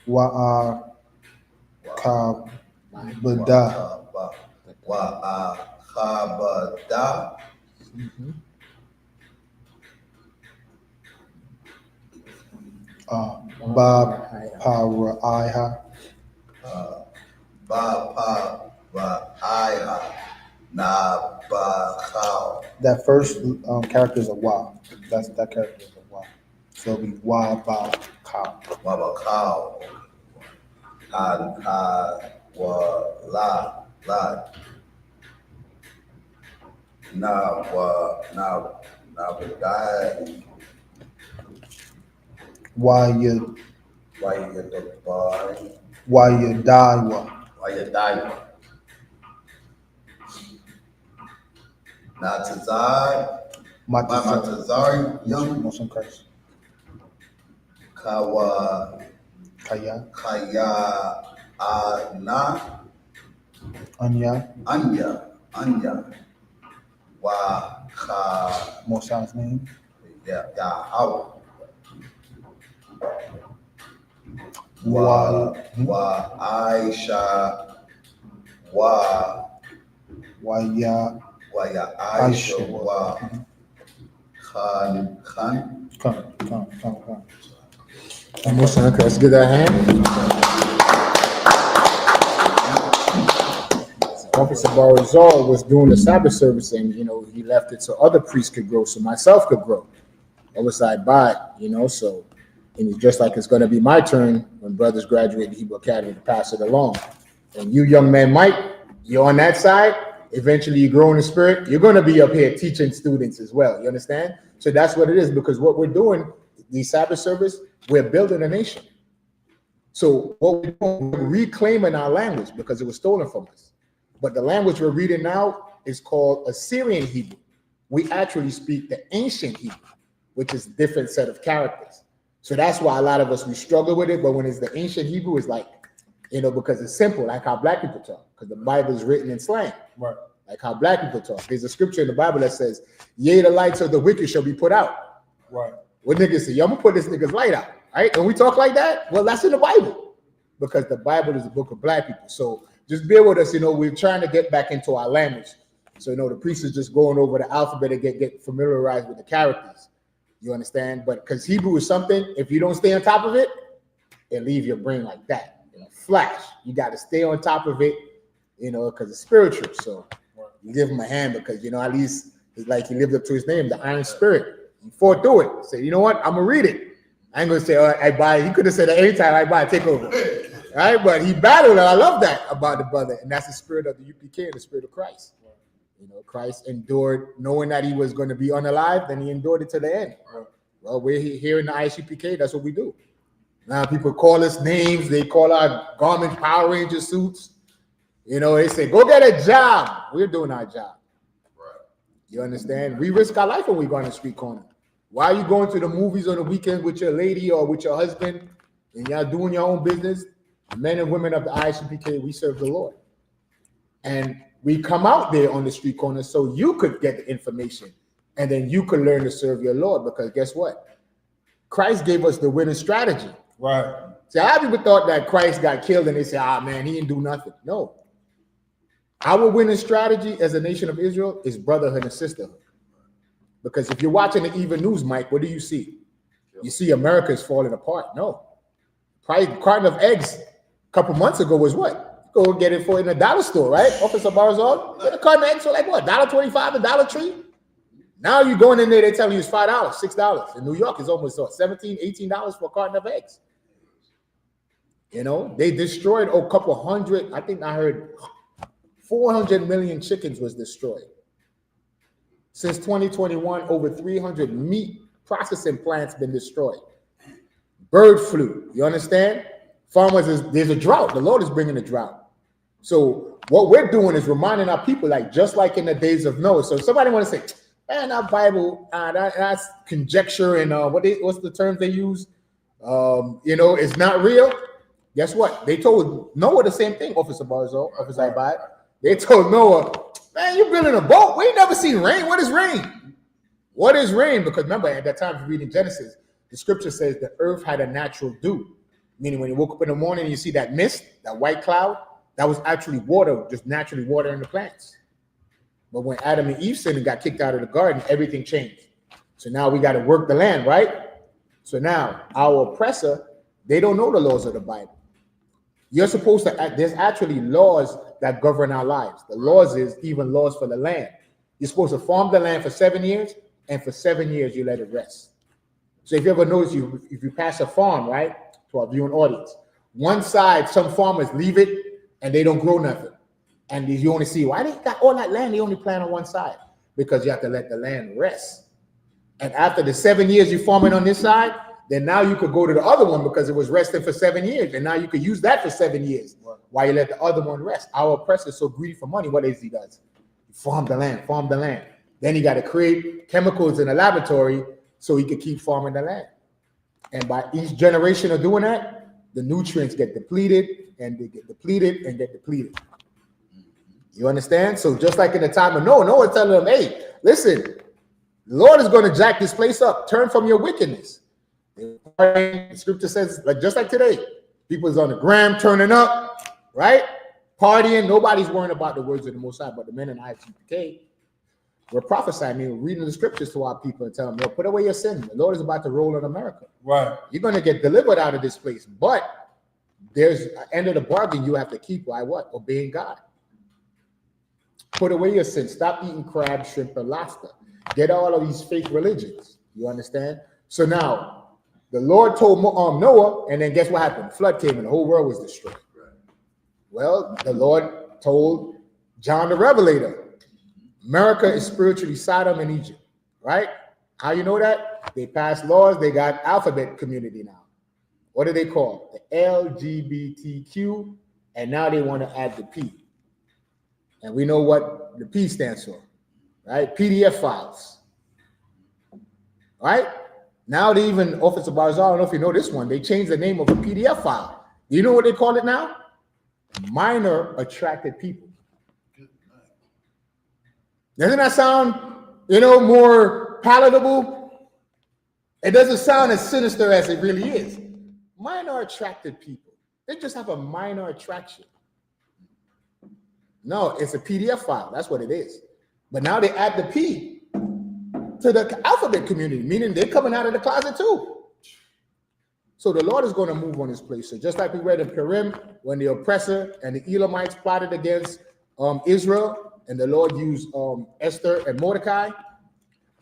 Wa'a Kabada. Khabada. Ba Para'ai. Ba na ba. That first character is a Wa. That character is a Wa. So it'll be Wa Ba Ka. Wabakao. La. Na badai. Why you Why you get the bar? die? Why you die? Matazari, young Muslim Christ. Kawa Kaya. Anya. Wa Ka Mosai's name. Yahawah. Wa Aisha. Wa Ya Aisha. Wa Khan. Come. Let's get that hand. Officer Barazal was doing the Sabbath service, and he left it so other priests could grow, so myself could grow. Overside by, so, and it's just like it's going to be my turn when brothers graduate the Hebrew Academy to pass it along. And you, young man, Mike, you're on that side. Eventually, you grow in the spirit. You're going to be up here teaching students as well. You understand? So that's what it is, because what we're doing, the Sabbath service, we're building a nation. So what we're doing, we're reclaiming our language because it was stolen from us. But the language we're reading now is called Assyrian Hebrew. We actually speak the ancient Hebrew, which is a different set of characters. So that's why a lot of us, we struggle with it. But when it's the ancient Hebrew, it's like, because it's simple, like how black people talk, because the Bible is written in slang. Right. like how black people talk. There's a scripture in the Bible that says, yea, the lights of the wicked shall be put out. Right. What niggas say, yo, I'm gonna put this nigga's light out, right? And we talk like that, well, that's in the Bible, because the Bible is a book of black people. So just bear with us, we're trying to get back into our language. So, the priest is just going over the alphabet and get familiarized with the characters. You understand? But because Hebrew is something, if you don't stay on top of it, it'll leave your brain like that. Flash. You got to stay on top of it, because it's spiritual. So you give him a hand because, at least it's like he lived up to his name, the Iron Spirit. He fought through it. Say, you know what? I'm going to read it. I ain't going to say, all right, I buy it. He could have said at any time, I buy it, take over. Right? But he battled, and I love that about the brother. And that's the spirit of the UPK and the spirit of Christ. Christ endured knowing that he was going to be unalive, then he endured it to the end. Well, we're here in the I.S.U.P.K. That's what we do. Now people call us names. They call our garments Power Ranger suits. They say, go get a job. We're doing our job. Right. You understand? We risk our life when we go on the street corner. Why are you going to the movies on the weekend with your lady or with your husband and y'all doing your own business? Men and women of the I.S.U.P.K., we serve the Lord. And we come out there on the street corner so you could get the information and then you could learn to serve your Lord, because guess what? Christ gave us the winning strategy. Right. See, a lot of people thought that Christ got killed and they say, man, he didn't do nothing. No. Our winning strategy as a nation of Israel is brotherhood and sisterhood. Because if you're watching the even news, Mike, what do you see? You see America is falling apart. No. Probably a carton of eggs a couple months ago was what? Go get it for in a dollar store, right? Officer Barzal, get a carton of eggs for like what? $1.25, $1.03? Now you're going in there, they tell you it's $5, $6. In New York, it's almost $17, $18 for a carton of eggs. They destroyed a couple hundred, I think I heard 400 million chickens was destroyed. Since 2021, over 300 meat processing plants been destroyed. Bird flu, you understand? Farmers, there's a drought. The Lord is bringing a drought. So what we're doing is reminding our people, just like in the days of Noah. So if somebody want to say, man, that Bible, that's conjecture and what's the terms they use? It's not real. Guess what? They told Noah the same thing, Officer Barzal, Officer Ibad. They told Noah, man, you're building a boat. We ain't never seen rain. What is rain? What is rain? Because remember, at that time, if you're reading Genesis, the scripture says the earth had a natural dew. Meaning when you woke up in the morning and you see that mist, that white cloud, that was actually water, just naturally watering the plants. But when Adam and Eve sinned and got kicked out of the garden, everything changed. So now we got to work the land, right? So now our oppressor, they don't know the laws of the Bible. You're supposed to, there's actually laws that govern our lives. The laws is even laws for the land. You're supposed to farm the land for 7 years, and for 7 years you let it rest. So if you ever notice, if you pass a farm, right, to our viewing audience, one side, some farmers leave it and they don't grow nothing. And you only see, why they got all that land, they only plant on one side? Because you have to let the land rest. And after the 7 years you farm it on this side, then now you could go to the other one because it was resting for 7 years. And now you could use that for 7 years while you let the other one rest. Our oppressor is so greedy for money. What is he does? He farm the land, farm the land. Then he got to create chemicals in a laboratory so he could keep farming the land. And by each generation of doing that, the nutrients get depleted and they get depleted and get depleted. You understand? So just like in the time of Noah, Noah telling them, hey, listen, the Lord is going to jack this place up. Turn from your wickedness. The scripture says, just like today, people's on the gram turning up, right? Partying. Nobody's worrying about the words of the Most High, but the men in I.S.U.P.K, we're prophesying, we're reading the scriptures to our people and telling them, put away your sin. The Lord is about to roll on America. Right. You're going to get delivered out of this place. But there's an end of the bargain you have to keep by what? Obeying God. Put away your sin. Stop eating crab, shrimp, and lobster. Get all of these fake religions. You understand? So now, the Lord told Noah, and then guess what happened? The flood came and the whole world was destroyed. Right. Well, the Lord told John the Revelator, America is spiritually Sodom and Egypt, right? How you know that? They passed laws. They got alphabet community now. What do they call? The LGBTQ, and now they want to add the P. And we know what the P stands for, right? PDF files, right? Now they even, Officer Barzal, I don't know if you know this one, they changed the name of a PDF file. Do you know what they call it now? Minor attracted people. Doesn't that sound, more palatable? It doesn't sound as sinister as it really is. Minor attracted people. They just have a minor attraction. No, it's a PDF file. That's what it is. But now they add the P to the alphabet community, meaning they're coming out of the closet too. So the Lord is going to move on this place. So just like we read in Purim, when the oppressor and the Elamites plotted against Israel, and the Lord used Esther and Mordecai,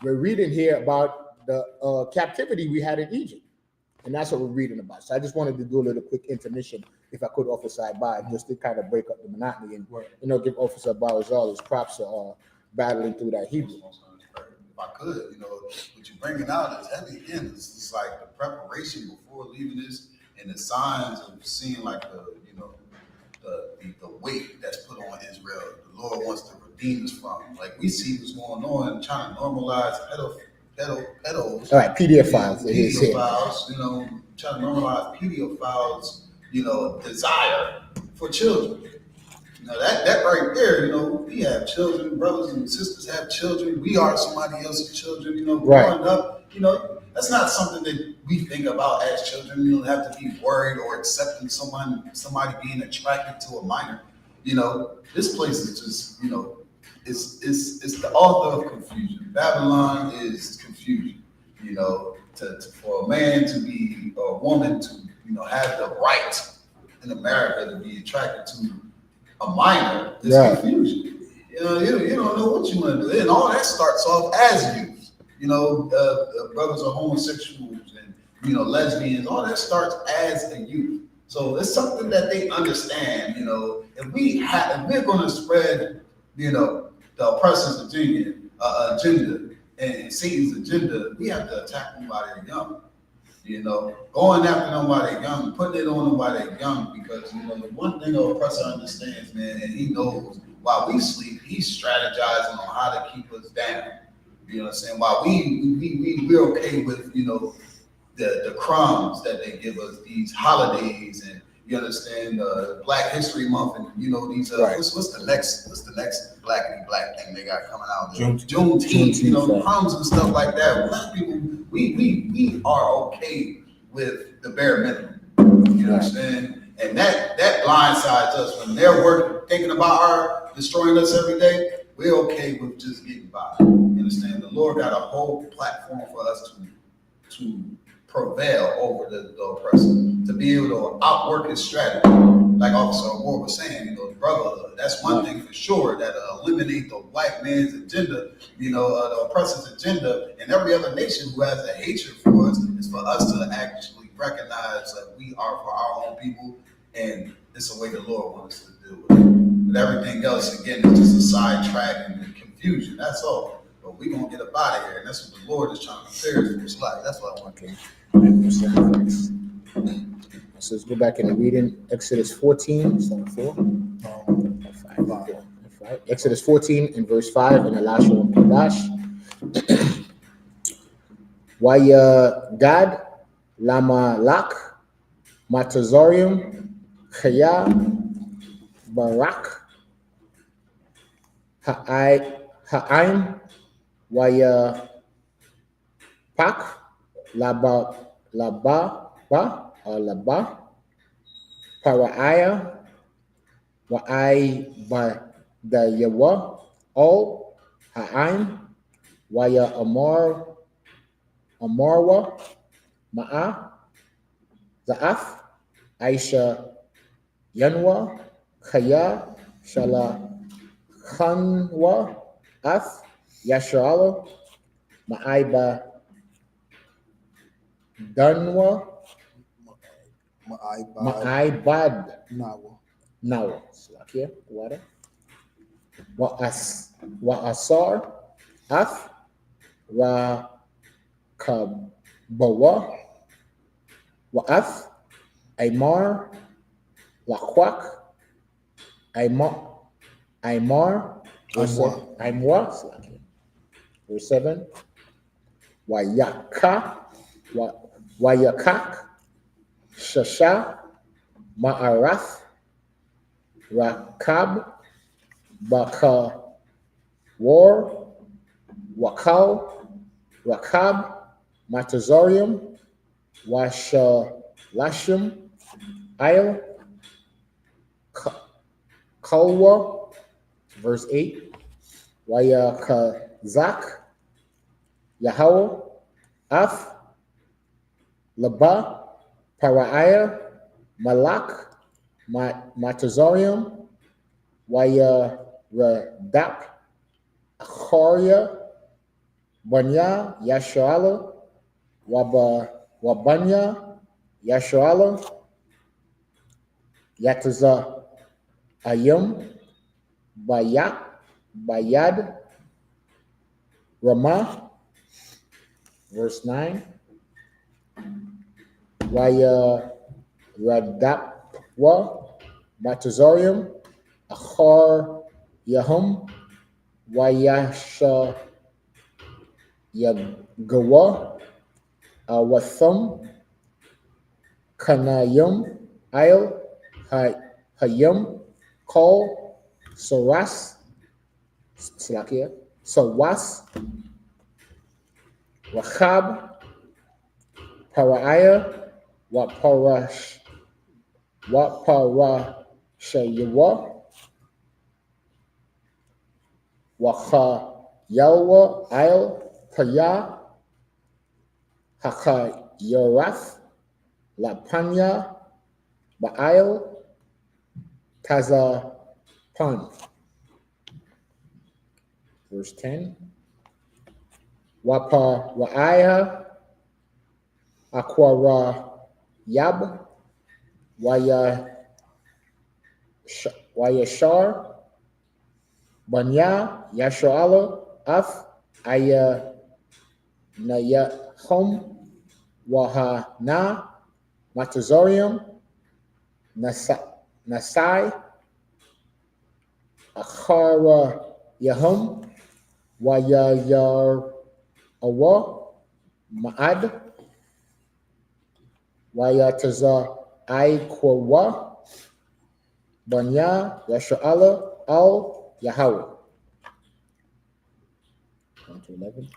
we're reading here about the captivity we had in Egypt. And that's what we're reading about. So I just wanted to do a little quick intermission, if I could, Officer Ibai, just to kind of break up the monotony and, give Officer Barzal his props for battling through that Hebrew. If I could, what you're bringing out is heavy. Again, it's like the preparation before leaving this and the signs of seeing like the weight that's put on Israel. The Lord wants to redeem us from. Like we see what's going on, trying to normalize pedos. All right, PDF files. PDF files, trying to normalize pedophiles, desire for children. That right there, we have children, brothers and sisters have children. We are somebody else's children, growing up, that's not something that we think about as children. You don't have to be worried or accepting somebody being attracted to a minor. This place is just, it's the author of confusion. Babylon is confusion, for a man to be, or a woman to, have the right in America to be attracted to a minor is confusion. You don't know what you want to do. And all that starts off as youth. Brothers are homosexuals and, lesbians, all that starts as a youth. So it's something that they understand, if we're going to spread, the oppressor's agenda and Satan's agenda, we have to attack them while they're young. Going after them while they're young, putting it on them while they're young, because, the one thing the oppressor understands, man, and he knows while we sleep, he's strategizing on how to keep us down. You know what I'm saying? While we're okay with, the crumbs that they give us, these holidays, and you understand Black History Month, and these what's the next black thing they got coming out? Juneteenth, crumbs and stuff like that. Black people, we are okay with the bare minimum. You know what I'm saying? And that blindsides us when they're working, thinking about destroying us every day. We're okay with just getting by. You understand? The Lord got a whole platform for us to prevail over the oppressor, to be able to outwork his strategy. Like Officer Ward was saying, brotherhood. That's one thing for sure, that eliminate the white man's agenda, the oppressor's agenda, and every other nation who has a hatred for us is for us to actually recognize that we are for our own people, and it's the way the Lord wants us to deal with it. But everything else, again, is just a sidetrack and confusion. That's all. But we're going to get up out of here, and that's what the Lord is trying to prepare for his life. That's what I want to. So let's go back in the reading. Exodus 14, start 4. 5. Exodus 14 in verse 5 in Elisha and Kodash. Gad, Lama Lak, Matazorium, Chaya, Barak, Ha'aim, Pak, Laba, Paraya, Wa'ai Badayawa, All, Ha'aim, Waya Amarwa, Ma'a, Za'af, Aisha Yanwa, Khaya, Shala Khanwa, Ath, Yasharala, Ma'aiba Danwa, Ma'aibad Nawa, Slakia, Wada, Wa'asar, Ath, Rakabawa, Wa'ath, Aymar, Lakwak, Aymar, verse 7, Wayakak, Shasha, Ma'arath, Rakab, War, Wakal, Rakab, Matazorium, Washalashim, Il, Kalwa, verse 8, Wayakazak, Yahawah, Af, Laba, Paraiah, Malak, Matazorium, Wayaradap, Achoria, Banya, Yashuala, Wabanya, Yashuala, Yataza, Ayum, Bayad, Ramah, verse 9, Radapwa, Matazorium, Achar Yahum, Wayasha Yagawa, Awathum, Kanayum, Il, Hayum, Kol, Saras, Slakia, Sawas, Wachab, Paraiah, Waparashayawa, Wachayawa, Il, Paya, Hakayorath, Lapanya, Baal, Tazapan. Verse 10. Waparaiah, Aquara Yab, Wayashar, Banya, Yashuala, Af, Aya Nayahum, Wahana, Matazorium, Nasai, Achara Yahum, Wayayar Awa, Ma'ad, Wayataza Aikwawa, Banya, Yashuala, Al Yahawah. 1 to 11.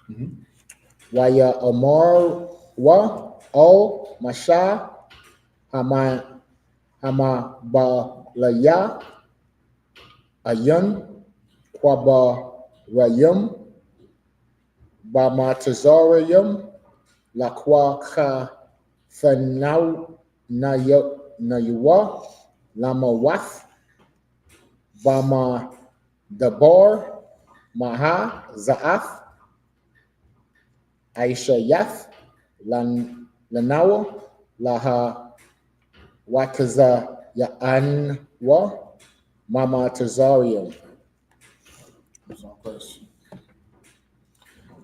Waya Omar wa Al Masha Hama Balaya Ayun Kwaba Rayum Bamatazarium Lakwa Ka Fanau Nayuwa Lamawath Bama Dabar Maha Za'af Aisha Yath Lanawa Laha Wakaza Ya'anwa Mama Tazarium. This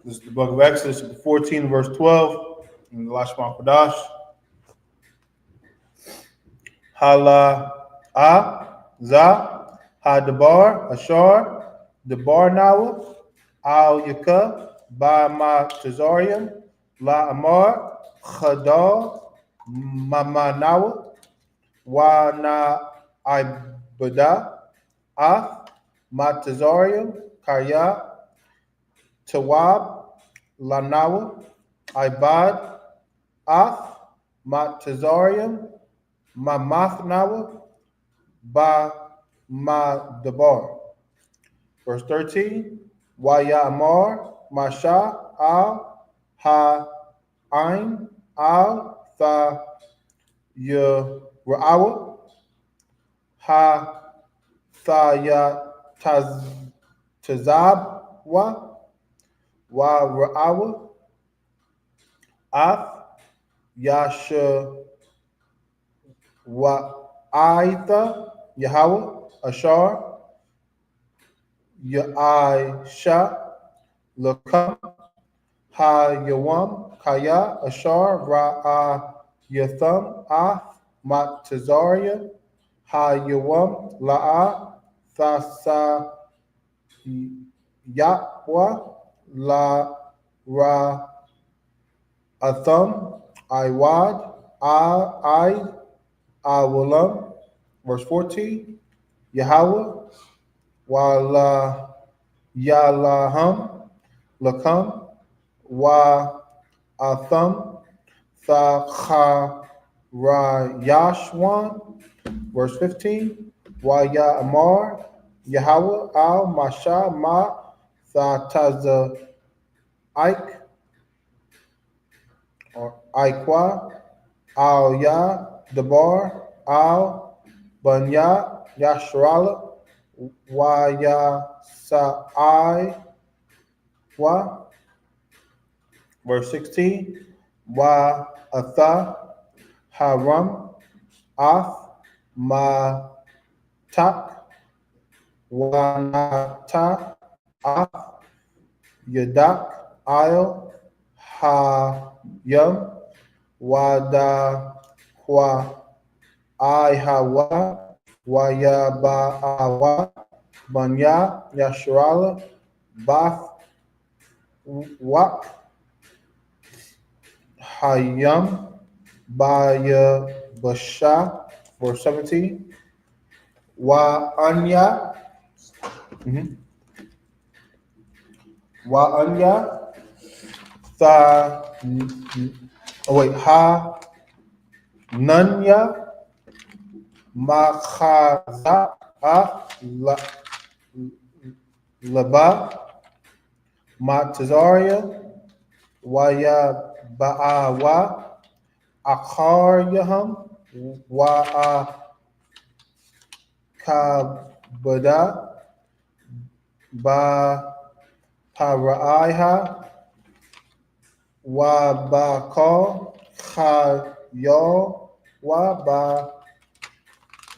is the book of Exodus, 14, verse 12, in the Lashman Kodash. Hala Za Hadabar Ashar Debar Nawa Al-Yaka Ba Ma Tazarium La Amar Khadar Mama Nawa Wa Na Ibada Ah Matazarium Kaya Tawab Lanawa Ibad Ah Matazarium Mamathnawa Ba Ma Dabar. Verse 13, Waya Amar Masha Al Ha Ain Al Tha Yura'awa Ha Tha Ya Tazab Wa Ra'awa Af Yasha Wa'aitha Yahawah Ashar Ya'isha Lakam Ha Yawam Kaya Ashar Ra'a Yatham Ah Matazariya Ha Yawam La'a Thasa Yahwa La Ra Atham Iwad I Awalam. Verse 14, Yahawah Wala Yalaham, Lakam, Wa Atham, Yashwan, verse 15, Wa Ya Amar, Yahawah al Masha Ma Taza Ike or Aikwa al Ya Dabar al Banya Yashrala Wa Ya Sa'i Wa, verse 16, Wa Atha Haram Ath Ma Tak Wa Nata Ath Yadak Al Hayam Wada Kwa I.H.A.W.A Wayaba'awa Banya Yashrala Bath Wak Hayam Baya Basha, verse 17, Wa Anya, Wa Anya, Tha, Ha Nanya, Machaza, Laba, Matazaria, Waya Ba'awa, Akar Yaham, Wa Kabada, Ba Paraiha, Wa Bakal, Khayo, Wa Ba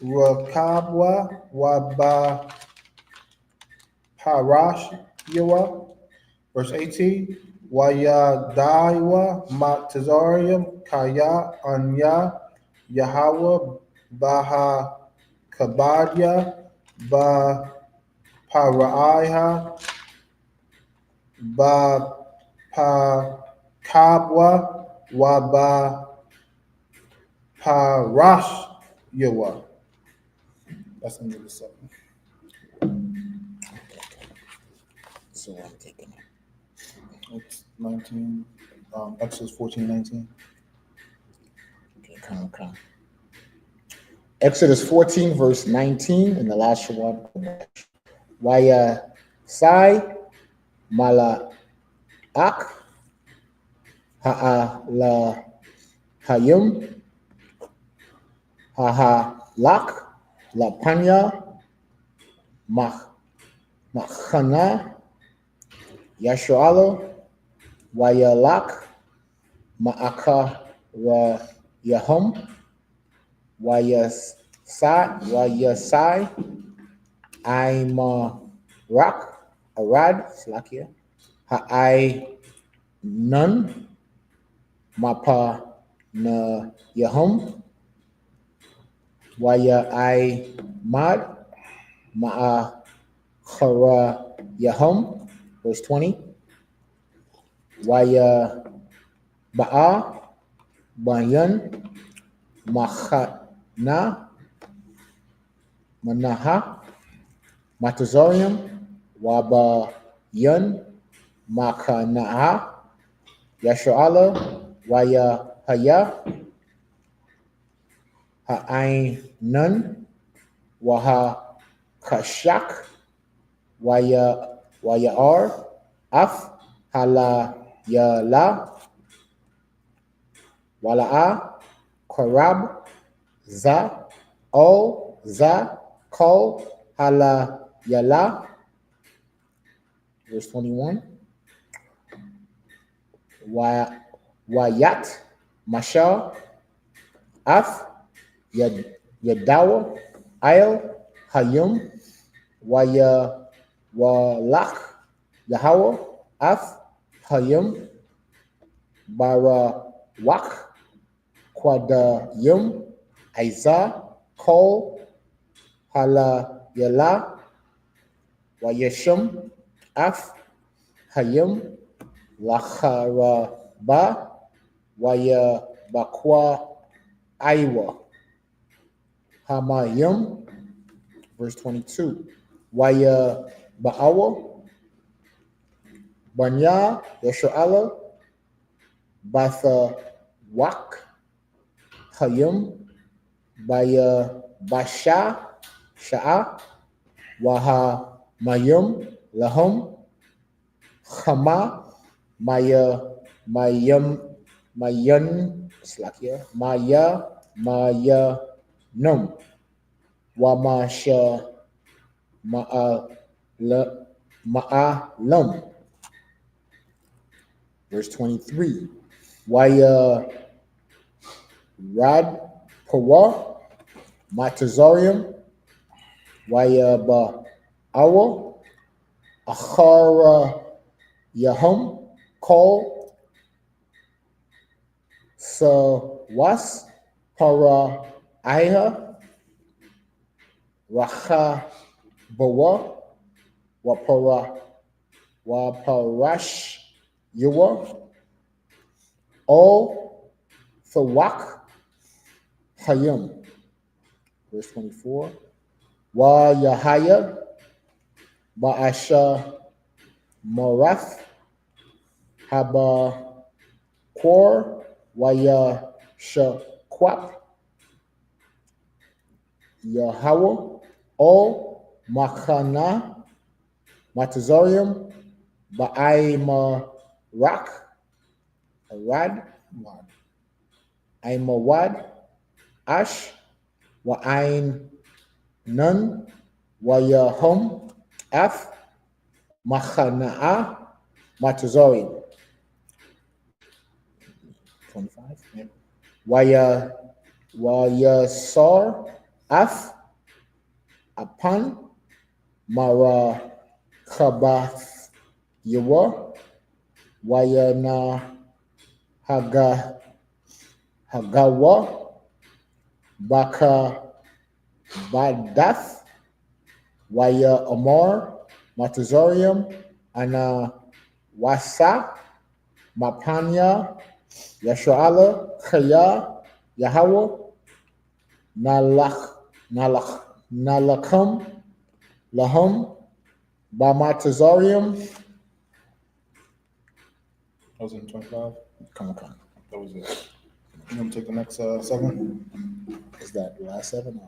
Rakabwa, Wa Ba Parash Yawa, verse 18, Waya Daiwa, Matazarium, Kaya, Anya, Yahawah, Baha Kabadya, Ba Paraiha, Ba Pa Kabwa, Wa Ba Parash Yawa. That's the middle seven. So I'm taking it. It's 19, Exodus 14:19. Okay, come. Exodus 14, verse 19, and the last one. Sai Malak Ha'ala Hayum Hahalak Lapanya Machana Yashuala Wayalak Ma'aka Yahum Wayasai Imarak Arad Slakia Ha'ai Nun Mapa Na Yahum Waya I Mad Ma'a Khara Yahum, verse 20. Waya Ba'a Bayan Machana Manaha Matazorium Waba Yun Makanaha Yashuala Waya Haya Ha'ain Nun Waha Kashak Wayar Af Hala Yala Wala'a Korab Za O Za Ko Hala Yala, verse 21. Wayat Masha Af Yadawa Il Hayum Waya Walak Yahawah Af Hayum Bara Wak Quadayum Isa Kol Hala Yala Wayashum Af Hayum Lacharaba Waya Bakwa Iwa Hamayum, verse 22. Waya Ba'awa Banya, Yashu'Allah, Batha Wak, Hayum, Baya Basha, Sha'a, Waha Mayum, Lahum, Hama, Maya, Mayan, Slakia, Maya, Num, Wamasha, Ma'alam. Verse 23. Waya Rad Pawa, Matazarium, Waya Ba Awa, Achara Yahum, Kol, Sawas, Para Iha, Racha Bawa, Waparash Yuwa, all Thawak Hayim. Verse 24. Wa Yahaya Ba'asha Morath Haba Kor Waya Shakwap Yahawah all Makana Matazorium Ba'aima Rak Arad Aimawad Ash Wa'ain Nun Wayahum Af Machana'a Matazorium 25. Wayasar Af Apan Mara Kabath Yawa Wayana Hagawa Baka Badath Waya Amar Matazorium Ana Wasa Mapanya Yashu'Allah Kaya Yahawah Nalakam Lahum Bamatazorium. That was in 25. Come on. That was it. You want to take the next 7? Is that the last 7?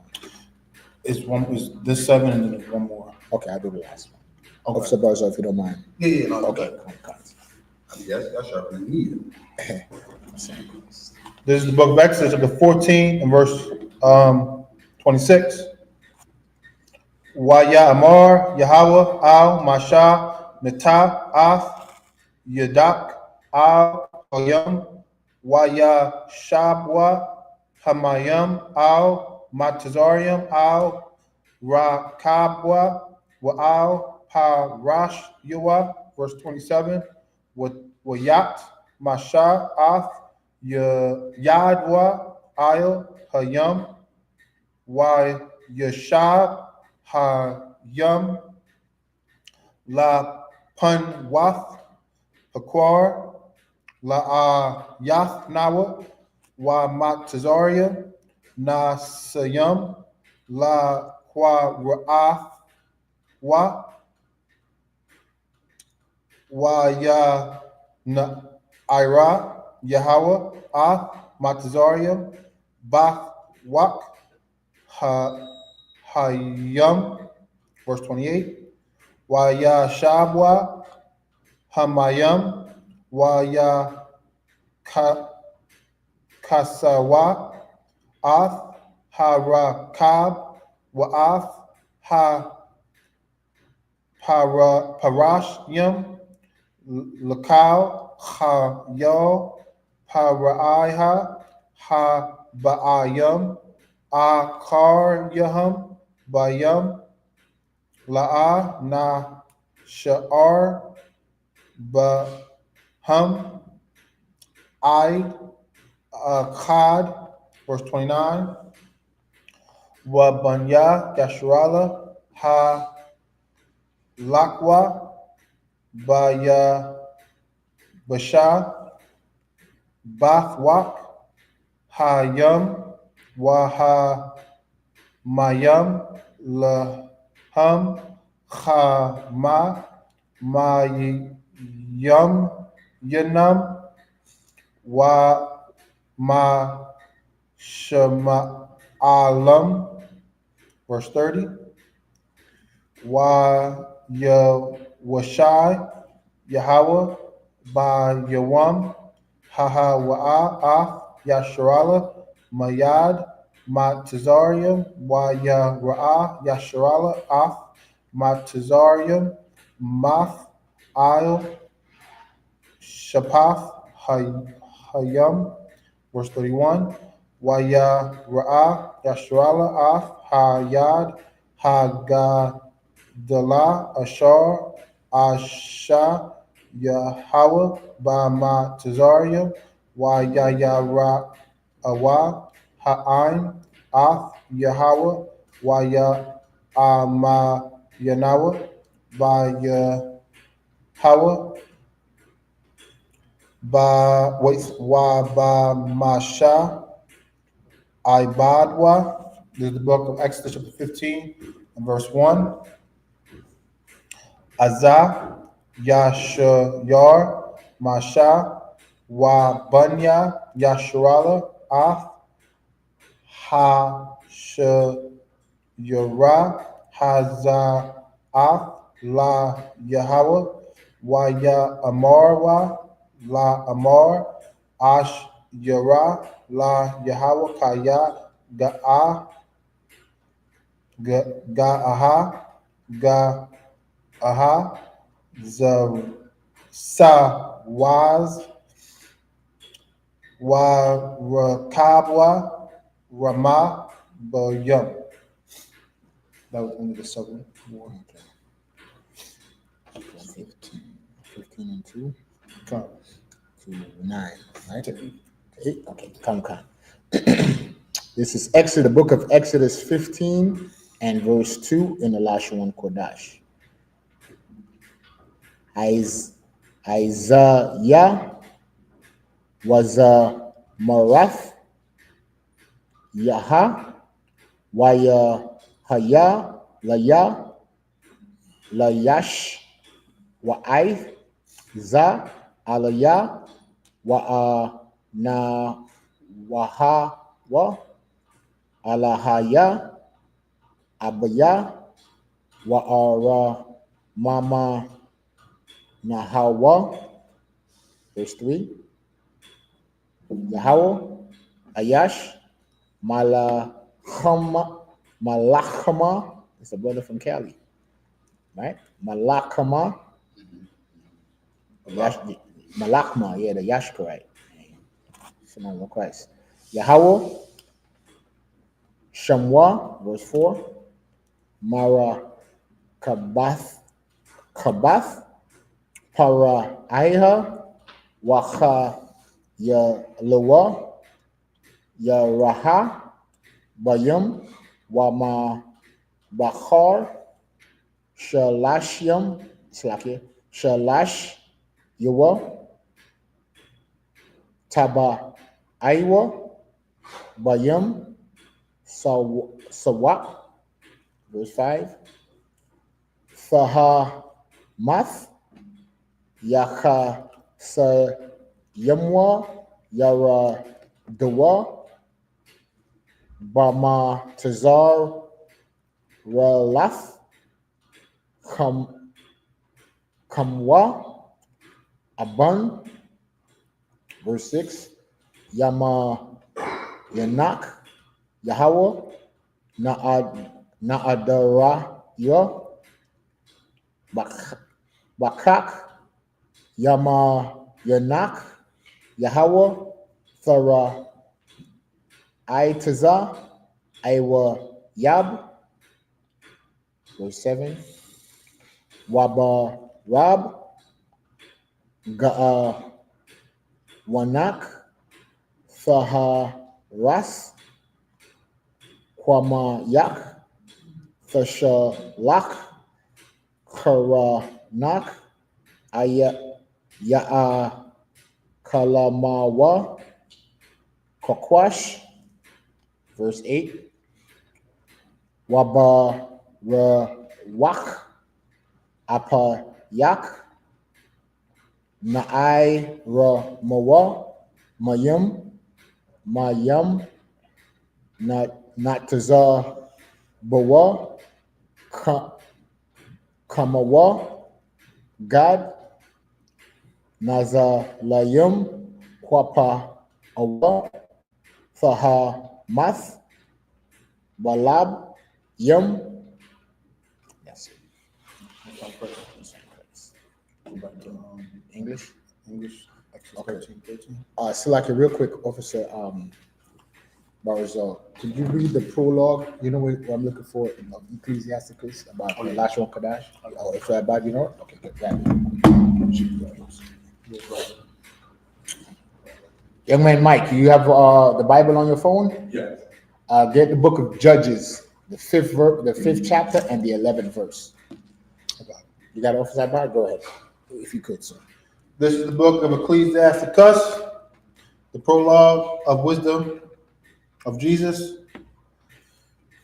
Is this 7 and then there's one more. Okay, I'll do the last one. Okay. Officer Barzo, if you don't mind. Yeah, no, Okay. Yes, that's sharpening me. This is the book of Exodus, chapter 14 and verse 26. Waya Amar, Yahawah, Al, Masha, Nata, Ath, Yadak, Al, Hayam, Waya Shabwa, Hamayam, Al, Matazarium, Al, Rakabwa, Wa'al, Parash, Yuwa, verse 27. Wayat, Masha, Ath, Yadwa, Al, Hayam, Wa Yashab, Hayam, La Punwath, Hakwar, La Yathnawa, Wa Matazaria, Na Sayam, La Kwa Ra'ath, Wa Ya Na Ira, Yahawah, Matazaria, Bath Wak, Hayam, verse 28. Wa ya Shabwa, Hamayam, Wa ya Kasawa, Ath, Harakab, Wa'ath, Parashyam, Lakal, Hayal, Paraiha, Ba'ayam, Akar Yaham, Bayam, La'a Na Sha'ar, Baham, Aid, Khad, verse 29. Wa Banya Yashu'Allah, Ha Lakwa, Baya Basha, Bathwak, Hayam, Waha Mayam, Laham, Chama, Yum Yanam Wa Ma Shema Alam, verse 30. YAHUSHI Yahawah Ba Yawam YAHAWAH Yasharala Mayad Matazarium YAHWAH Yasharala Matazarium Math Il Shapath Hayam, verse 31. Waya Yashrala Hayad Hagadala Ashar Asha Yahawah Bama Tazarium Waya Awa Ha'ain Yahawah Waya Ama Yanawa Yahawah Ba Masha Ibadwa. This is the book of Exodus chapter 15 and verse 1. Azah Yashayar Masha Wa Banya Yasharala Shayara Haza La Yahawah Waya Amarwa La Amar Ash Yara La Yahawah Kaya Ga'aha Sawaz Wa Rakabwa Rama Bayam. That was under the Southern War. 15 and 2 Come. to 9, right? 8? Okay, come. This is Exodus, the book of Exodus 15 and verse 2 in the Lashawan Kodash. Isaiah was a Marath Yaha Wayahaya Laya Layash Wa'ai Za Alaya Na Wahawa Alahaya Abaya Wa'ara Mama Nahawa, verse 3. Yahawah Ayash Malachama, it's a brother from Cali, right? Malachama, Malachma, yeah, the YASHUA, Son of Christ. Yahawah Shamwa, verse 4. Mara Kabath, Para Aiha, Wacha Yalawa, Yaraha, Bayam, Wama Bakhar, Shalashyam, Shalash, Yawa, Taba Aiwa, Bayam, Sawak, verse 5. Fahamath, Yaka Yamwa, Yara Dawa, Bama Tazar Ralath, Kamwa, Aban, verse 6. Yama Yanak, Yahawah, Naadaraya, Bakak, Yama Yanak, Yahawah, Thara Aitaza, Iwa Yab, verse 7. Waba Rab, Ga'a Wanak, Thaha Ras, Kwama Yak, Thashalak, Karanak, Ya'a Kalamawa, Kokwash, verse 8. Waba Rawak, Apa Yak, Na'ai Ra Mawa Mayum Mayum Nataza Bawa Kamawa God Naza Layum Kwapa Awa Faha Math Balab Yum. That's it. English? English, Exodus Okay. 13. Select real quick, Officer Barzal. Could you read the prologue? You know what I'm looking for in Ecclesiasticus about the last one, Kadash? Oh, if that bad, you know? Okay, get that. Young man Mike, you have the Bible on your phone? Yes. Get the book of Judges, the fifth chapter and the 11th verse. You got Officer Barzal? Go ahead, if you could, sir. This is the book of Ecclesiasticus, the prologue of wisdom of Jesus.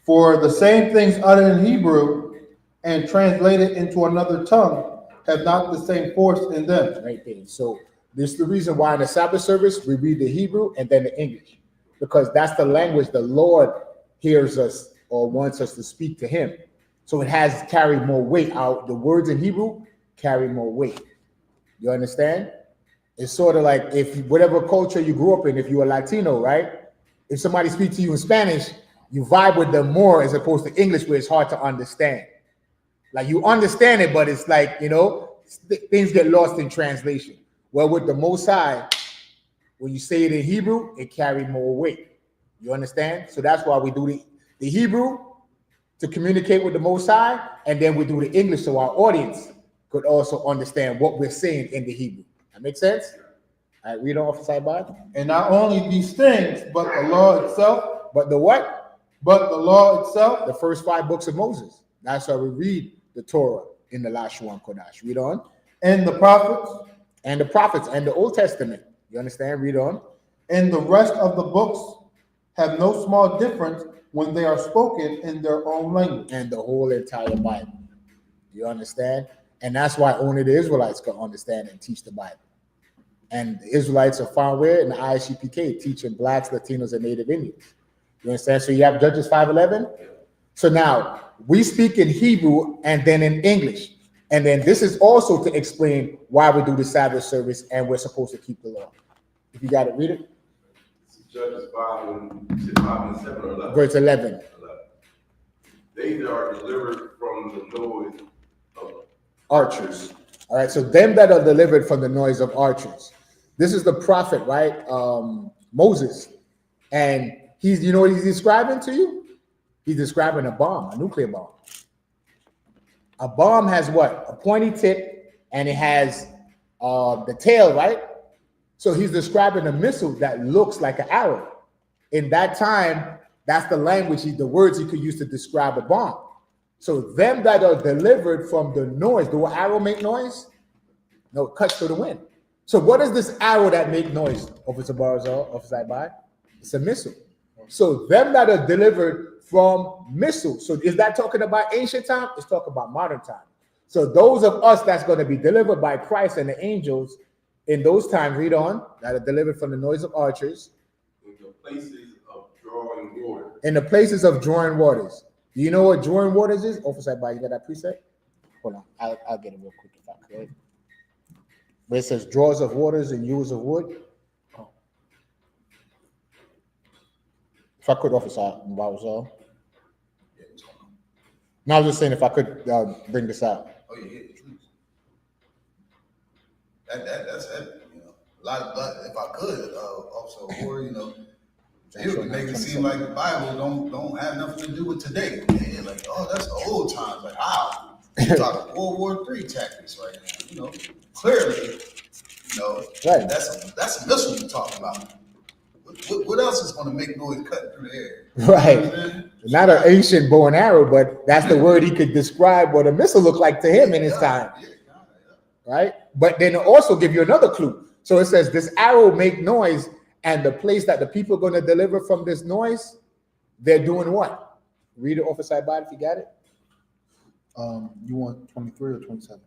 For the same things uttered in Hebrew and translated into another tongue have not the same force in them. Right there. So this is the reason why in the Sabbath service we read the Hebrew and then the English, because that's the language the Lord hears us or wants us to speak to Him. So it has carried more weight. The words in Hebrew carry more weight. You understand? It's sort of like if whatever culture you grew up in, if you're a Latino, right? If somebody speaks to you in Spanish, you vibe with them more as opposed to English, where it's hard to understand. Like you understand it, but it's like, things get lost in translation. Well, with the Most High, when you say it in Hebrew, it carries more weight. You understand? So that's why we do the Hebrew to communicate with the Most High, and then we do the English so our audience could also understand what we're saying in the Hebrew. That makes sense? All right, read on, Officer Ibad. And not only these things, but the law itself. But the what? But the law itself. The first 5 books of Moses. That's why we read the Torah in the YAHUAH Kodash. Read on. And the prophets. And the prophets and the Old Testament. You understand? Read on. And the rest of the books have no small difference when they are spoken in their own language. And the whole entire Bible. You understand? And that's why only the Israelites can understand and teach the Bible. And the Israelites are found where? In the I.S.U.P.K, teaching blacks, Latinos, and Native Indians. You understand? So you have Judges 5:11. So now we speak in Hebrew and then in English. And then this is also to explain why we do the Sabbath service and we're supposed to keep the law. If you got it, read it. Judges 5 and 7 or 11. Verse 11. They that are delivered from the noise of Archers. All right, so them that are delivered from the noise of archers. This is the prophet, right? Moses. And you know what he's describing to you? He's describing a bomb, a nuclear bomb. A bomb has what? A pointy tip, and it has the tail, right? So he's describing a missile that looks like an arrow. In that time, that's the language, the words he could use to describe a bomb. So them that are delivered from the noise, do an arrow make noise? No, it cuts through the wind. So what is this arrow that make noise, Officer Barzal, Officer Ibad? It's a missile. So them that are delivered from missiles. So is that talking about ancient time? It's talking about modern time. So those of us that's going to be delivered by Christ and the angels in those times, read on, that are delivered from the noise of archers. in the places of drawing water. In the places of drawing waters. Do you know what drawing waters is? Officer Ibad, you got that preset? Hold on, I'll get it real quick if I could. Where it says drawers of waters and hewers of wood. Oh. If I could, Officer Barzal. No, I was just saying if I could bring this out. Oh yeah, please. That's heavy, A lot of, but if I could, also, or it would make it seem like the Bible don't have nothing to do with today. Man. Like, oh, that's the old times. Like, wow, you're talking World War III tactics right now. Clearly, Right. that's a missile you're talking about. What else is going to make noise cutting through the air? Right. Not an ancient bow and arrow, but that's the word he could describe what a missile looked like to him in his time. Right? But then it also give you another clue. So it says this arrow make noise, and the place that the people are going to deliver from this noise, they're doing what? Read it off the side if you got it. You want 23 or 27?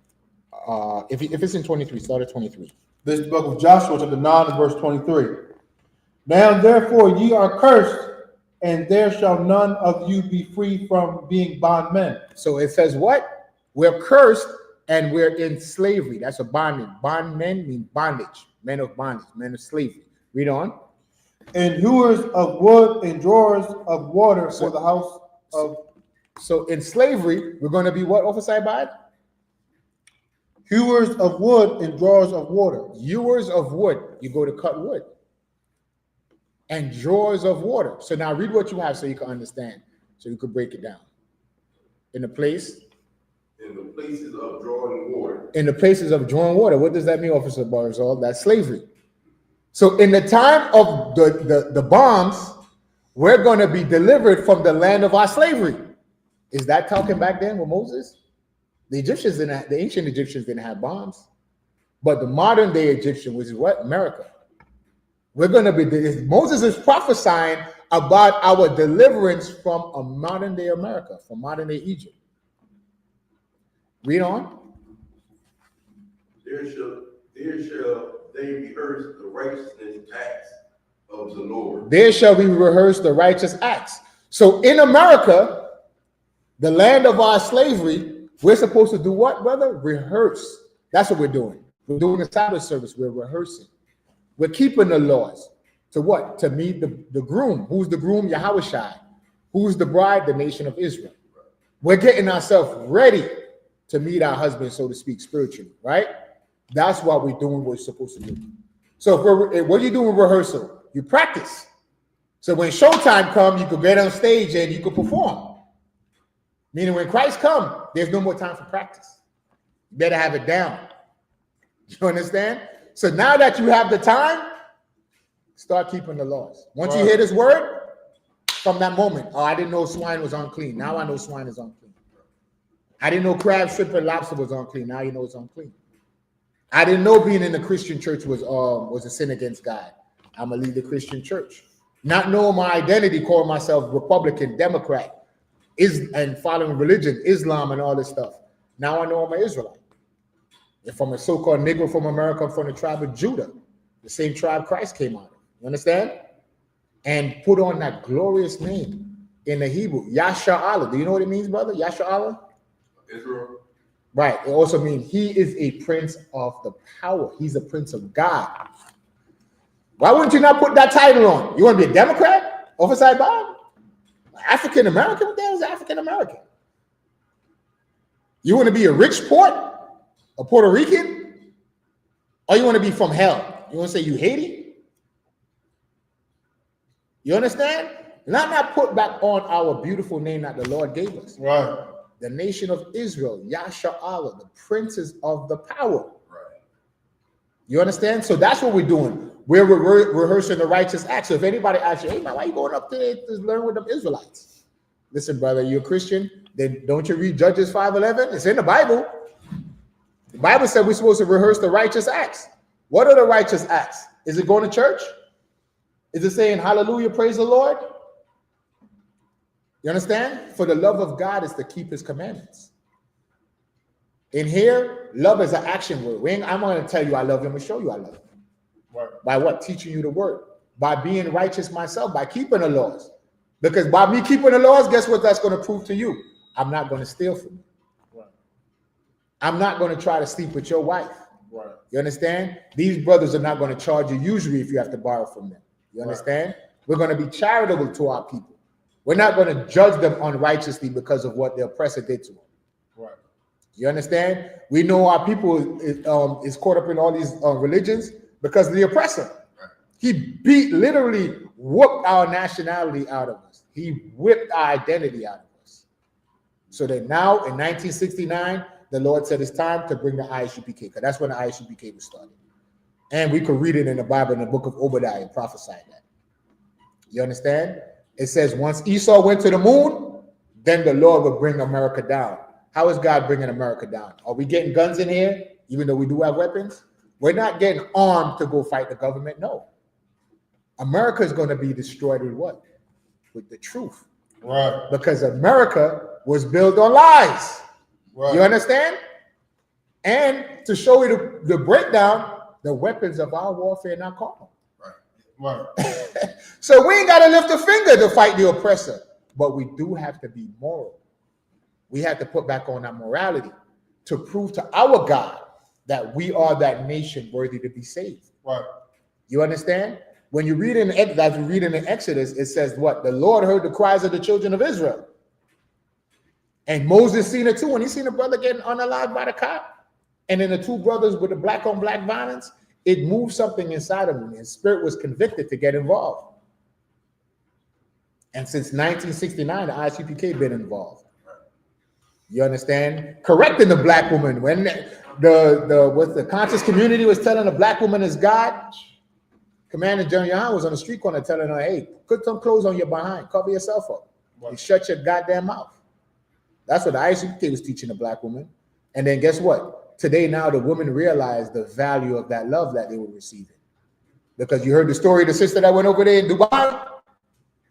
if it's in 23, start at 23. This is the book of Joshua, chapter 9, and verse 23. Now therefore ye are cursed, and there shall none of you be free from being bondmen. So it says what? We're cursed and we're in slavery. That's a bondage. Bondmen mean bondage. Men of bondage, men of slavery. Read on. And hewers of wood and drawers of water for the house of. So in slavery, we're going to be what, Officer Ibad? Hewers of wood and drawers of water. Hewers of wood. You go to cut wood. And drawers of water. So now read what you have so you can understand. So you could break it down. In the place. In the places of drawing water. In the places of drawing water. What does that mean, Officer Barzal? That's slavery. So in the time of the bombs, we're going to be delivered from the land of our slavery. Is that talking back then with Moses? The Egyptians didn't have, the ancient Egyptians didn't have bombs. But the modern day Egyptian, which is what? America. We're going to be, Moses is prophesying about our deliverance from a modern day America, from modern day Egypt. Read on. There shall they rehearse the righteousness acts of the Lord. There shall we rehearse the righteous acts. So in America, the land of our slavery, we're supposed to do what, brother? Rehearse. That's what we're doing. We're doing a Sabbath service. We're rehearsing. We're keeping the laws. To what? To meet the groom. Who's the groom? Yahawashi. Who's the bride? The nation of Israel. We're getting ourselves ready to meet our husband, so to speak, spiritually, right? That's what we're doing what we're supposed to do. So what do you do in rehearsal? You practice. So when showtime comes, you could get on stage and you could perform. Meaning when Christ comes, there's no more time for practice. You better have it down. You understand? So now that you have the time, start keeping the laws. Once you hear this word, from that moment, oh, I didn't know swine was unclean. Now I know swine is unclean. I didn't know crab, shrimp, and lobster was unclean. Now you know it's unclean. I didn't know being in the Christian church was a sin against God. I'm gonna leave the Christian church. Not knowing my identity, calling myself Republican, Democrat, and following religion, Islam, and all this stuff. Now I know I'm an Israelite. If I'm a so-called Negro from America, I'm from the tribe of Judah, the same tribe Christ came out of. You understand? And put on that glorious name in the Hebrew, YAHSHUA. Do you know what it means, brother? YAHSHUA? Israel. Right. It also means he is a prince of the power. He's a prince of God. Why wouldn't you not put that title on? You want to be a Democrat? Oversight Bob? African American? What the hell is African American? You want to be a rich port? A Puerto Rican? Or you want to be from hell? You want to say you Haiti? You understand? Not put back on our beautiful name that the Lord gave us. Right. The nation of Israel, YAHSHUA, the princes of the power. Right. You understand? So that's what we're doing. We're rehearsing the righteous acts. So if anybody asks you, hey man, why are you going up there to learn with them Israelites? Listen, brother, you're a Christian, then don't you read Judges 5:11? It's in the Bible. The Bible said we're supposed to rehearse the righteous acts. What are the righteous acts? Is it going to church? Is it saying hallelujah, praise the Lord? You understand? For the love of God is to keep his commandments. In here, love is an action word. I'm going to tell you I love him and show you I love him. Right. By what? Teaching you the word. By being righteous myself, by keeping the laws. Because by me keeping the laws, guess what that's going to prove to you? I'm not going to steal from you. Right. I'm not going to try to sleep with your wife. Right. You understand? These brothers are not going to charge you usually if you have to borrow from them. You understand? Right. We're going to be charitable to our people. We're not going to judge them unrighteously because of what the oppressor did to them. Right. You understand? We know our people is caught up in all these religions because of the oppressor. Right. He literally whooped our nationality out of us. He whipped our identity out of us. So that now in 1969, the Lord said it's time to bring the I.S.U.P.K, because that's when the I.S.U.P.K was started. And we could read it in the Bible in the book of Obadiah and prophesy that. You understand? It says once Esau went to the moon, then the Lord would bring America down. How is God bringing America down? Are we getting guns in here, even though we do have weapons? We're not getting armed to go fight the government. No. America is going to be destroyed with what? With the truth. Right. Because America was built on lies. Right. You understand? And to show you the breakdown, the weapons of our warfare not carnal. Right. So we ain't got to lift a finger to fight the oppressor, but we do have to be moral. We have to put back on our morality to prove to our God that we are that nation worthy to be saved. Right. You understand? When you read as we read in the Exodus, it says what? The Lord heard the cries of the children of Israel. And Moses seen it too. When he seen a brother getting unalived by the cop, and then the two brothers with the black on black violence, it moved something inside of him. His spirit was convicted to get involved. And since 1969, the I.S.U.P.K been involved. You understand? Correcting the black woman when the conscious community was telling the black woman is God. Commander General YAHANNA was on the street corner telling her, hey, put some clothes on your behind, cover yourself up, and shut your goddamn mouth. That's what the I.S.U.P.K was teaching the black woman. And then guess what? Today now the women realize the value of that love that they were receiving. Because you heard the story of the sister that went over there in Dubai,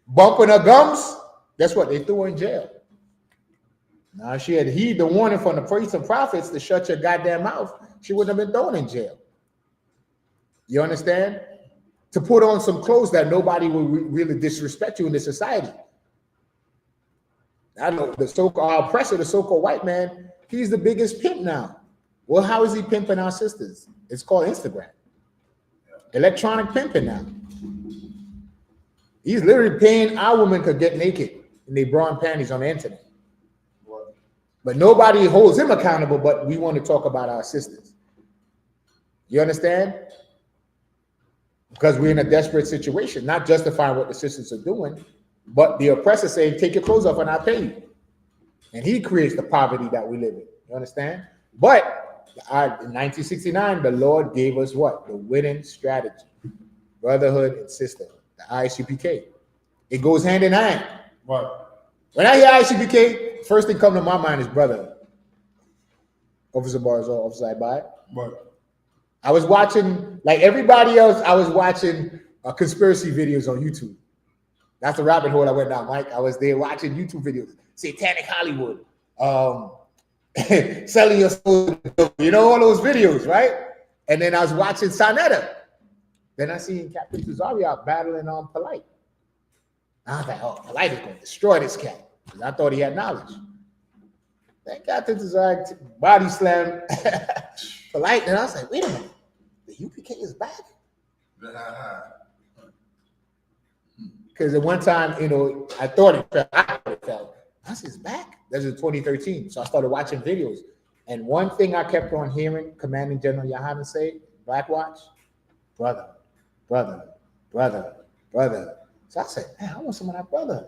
bumping her gums. Guess what? They threw her in jail. Now, if she had heeded the warning from the priests and prophets to shut your goddamn mouth, she wouldn't have been thrown in jail. You understand? To put on some clothes that nobody will really disrespect you in this society. I know the so-called oppressor, the so-called white man, he's the biggest pimp now. Well, how is he pimping our sisters? It's called Instagram. Electronic pimping now. He's literally paying our women to get naked in their bra and panties on the internet. But nobody holds him accountable, but we want to talk about our sisters. You understand? Because we're in a desperate situation, not justifying what the sisters are doing, but the oppressor saying, take your clothes off and I'll pay you. And he creates the poverty that we live in. You understand? But in 1969, the Lord gave us what? The winning strategy. Brotherhood and sisterhood. The I.S.U.P.K. It goes hand in hand. Right. When I hear I.S.U.P.K, first thing come to my mind is brotherhood. Officer Barzal, Officer I.B.I. Right. I was watching, like everybody else, I was watching conspiracy videos on YouTube. That's the rabbit hole I went down, Mike. I was there watching YouTube videos. Satanic Hollywood. Selling your soul. You know, all those videos, right? And then I was watching Sonetta. Then I seen Captain Tazari out battling on Polite. I was like, oh, Polite is going to destroy this cat. Because I thought he had knowledge. Then Captain Tazari body slam Polite. And I was like, wait a minute. The UPK is back? Because at one time, you know, I thought it fell. I said, it's back. That's in 2013. So I started watching videos. And one thing I kept on hearing Commanding General YAHANNA say, Blackwatch, brother, brother, brother, brother. So I said, man, I want some of that brother.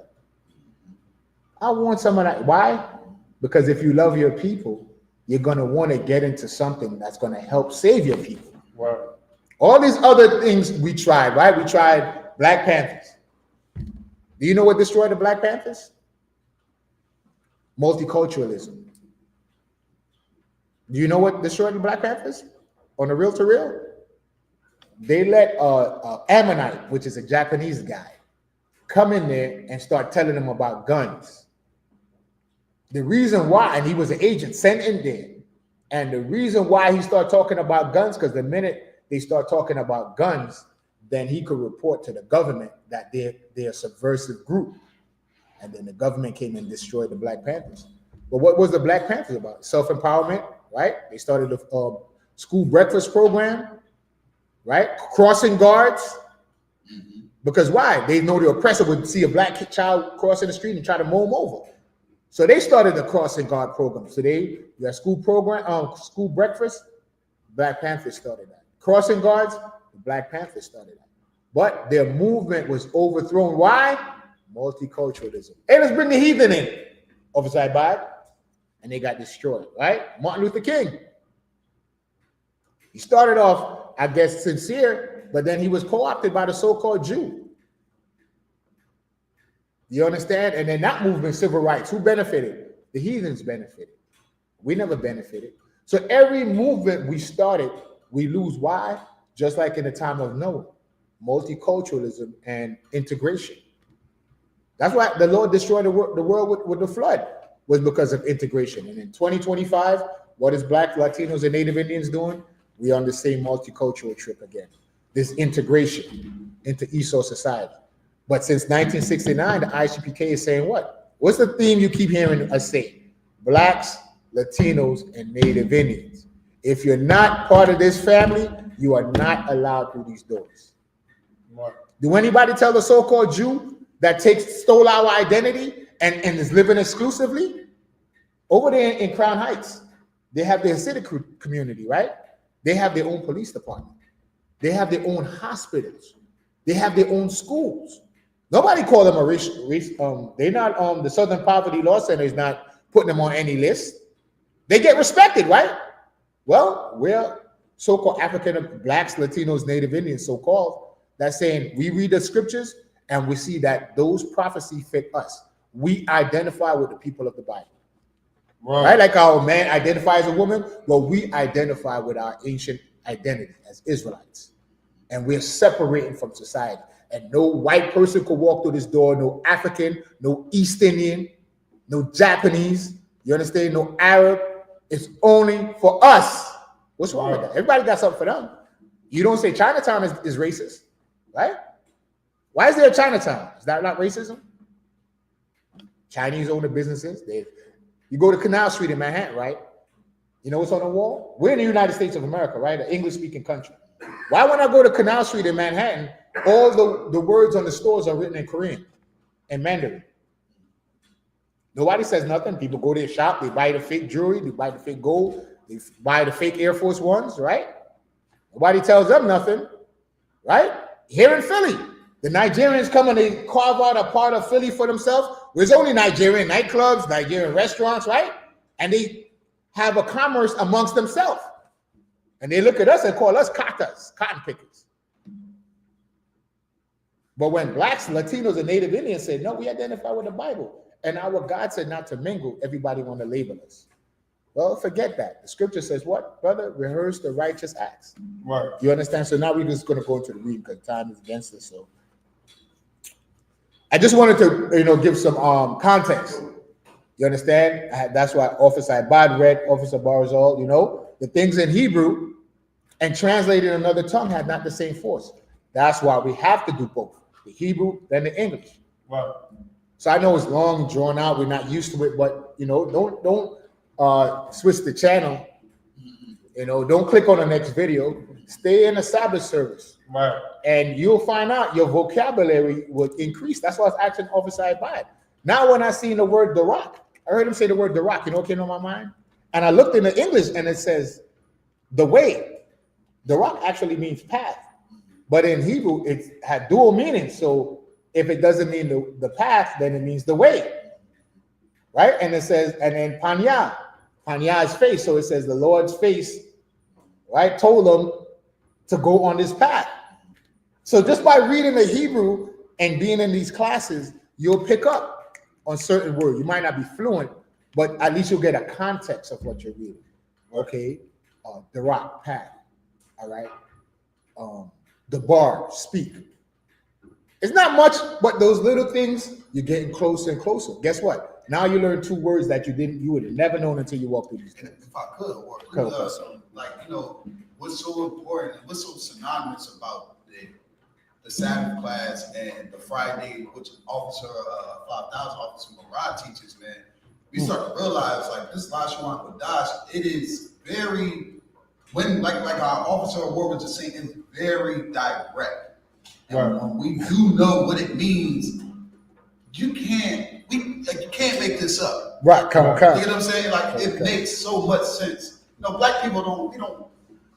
I want some of that. Why? Because if you love your people, you're going to want to get into something that's going to help save your people. Right. All these other things we tried, right? We tried Black Panthers. Do you know what destroyed the Black Panthers? Multiculturalism. Do you know what destroyed the Black Panthers? On the real to real? They let Ammonite, which is a Japanese guy, come in there and start telling them about guns. The reason why, and he was an agent sent in there, and the reason why he started talking about guns, because the minute they start talking about guns, then he could report to the government that they're a subversive group. And then the government came and destroyed the Black Panthers. But what was the Black Panthers about? Self-empowerment, right? They started a school breakfast program, right? Crossing guards. Because why? They know the oppressor would see a black child crossing the street and try to mow him over. So they started the crossing guard program. So you got school program, school breakfast, Black Panthers started that. Crossing guards, the Black Panthers started that. But their movement was overthrown. Why? Multiculturalism. Hey, let's bring the heathen in. Officer I.B.I. And they got destroyed, right? Martin Luther King. He started off, I guess, sincere, but then he was co-opted by the so-called Jew. You understand? And then that movement, civil rights, who benefited? The heathens benefited. We never benefited. So every movement we started, we lose. Why? Just like in the time of Noah, multiculturalism and integration. That's why the Lord destroyed the world with the flood, was because of integration. And in 2025, what is Black, Latinos, and Native Indians doing? We on the same multicultural trip again. This integration into ESO society. But since 1969, the I.S.U.P.K is saying what? What's the theme you keep hearing us say? Blacks, Latinos, and Native Indians. If you're not part of this family, you are not allowed through these doors. Right. Do anybody tell the so-called Jew that stole our identity and is living exclusively? Over there in Crown Heights, they have their Hasidic community, right? They have their own police department. They have their own hospitals. They have their own schools. Nobody call them a race. They're not. The Southern Poverty Law Center is not putting them on any list. They get respected, right? Well, we're so-called African Blacks, Latinos, Native Indians, so-called. That's saying we read the scriptures and we see that those prophecies fit us. We identify with the people of the Bible. Right? Like our man identifies as a woman, well, we identify with our ancient identity as Israelites. And we're separating from society. And no white person could walk through this door, no African, no East Indian, no Japanese, you understand? No Arab. It's only for us. What's wrong with that? Everybody got something for them. You don't say Chinatown is racist, right? Why is there a Chinatown? Is that not racism? Chinese own the businesses. You go to Canal Street in Manhattan, right? You know what's on the wall? We're in the United States of America, right? An English-speaking country. Why when I go to Canal Street in Manhattan, all the words on the stores are written in Korean and Mandarin? Nobody says nothing. People go there, shop, they buy the fake jewelry, they buy the fake gold, they buy the fake Air Force Ones, right? Nobody tells them nothing, right? Here in Philly, the Nigerians come and they carve out a part of Philly for themselves. There's only Nigerian nightclubs, Nigerian restaurants, right? And they have a commerce amongst themselves. And they look at us and call us katas, cotton pickers. But when Blacks, Latinos, and Native Indians said, no, we identify with the Bible. And our God said not to mingle, everybody want to label us. Well, forget that. The scripture says what, brother? Rehearse the righteous acts. Right. You understand? So now we're just going to go into the reading because time is against us. So I just wanted to, give some context. You understand? That's why Officer Ibad read, Officer Barzal, the things in Hebrew and translated in another tongue had not the same force. That's why we have to do both, the Hebrew then the English. Right. So I know it's long, drawn out. We're not used to it, but don't switch the channel. Don't click on the next video. Stay in the Sabbath service. Right. And you'll find out your vocabulary will increase. That's why I was asking Officer Ibad. Now when I seen the word the rock, I heard him say the word the rock. You know what came to my mind? And I looked in the English and it says the way. The rock actually means path. But in Hebrew, it had dual meaning. So if it doesn't mean the path, then it means the way. Right? And it says, and then Panya. Panya is face. So it says the Lord's face, right, told them to go on this path. So just by reading the Hebrew and being in these classes, you'll pick up on certain words. You might not be fluent, but at least you'll get a context of what you're reading. Okay? The rock, path. All right? The bar, speak. It's not much, but those little things, you're getting closer and closer. Guess what? Now you learn two words that you would have never known until you walked through these things. If I could, what's so important, what's so synonymous about the Sabbath class and the Friday, which Officer 5000 Officer Murad teaches, man, we start to realize like this YAHUSHUA Kodash, it is very, like our Officer Award was just saying, it's very direct. And when we do know what it means, you can't make this up. Right, come on. You know what I'm saying? Like it makes so much sense. Black people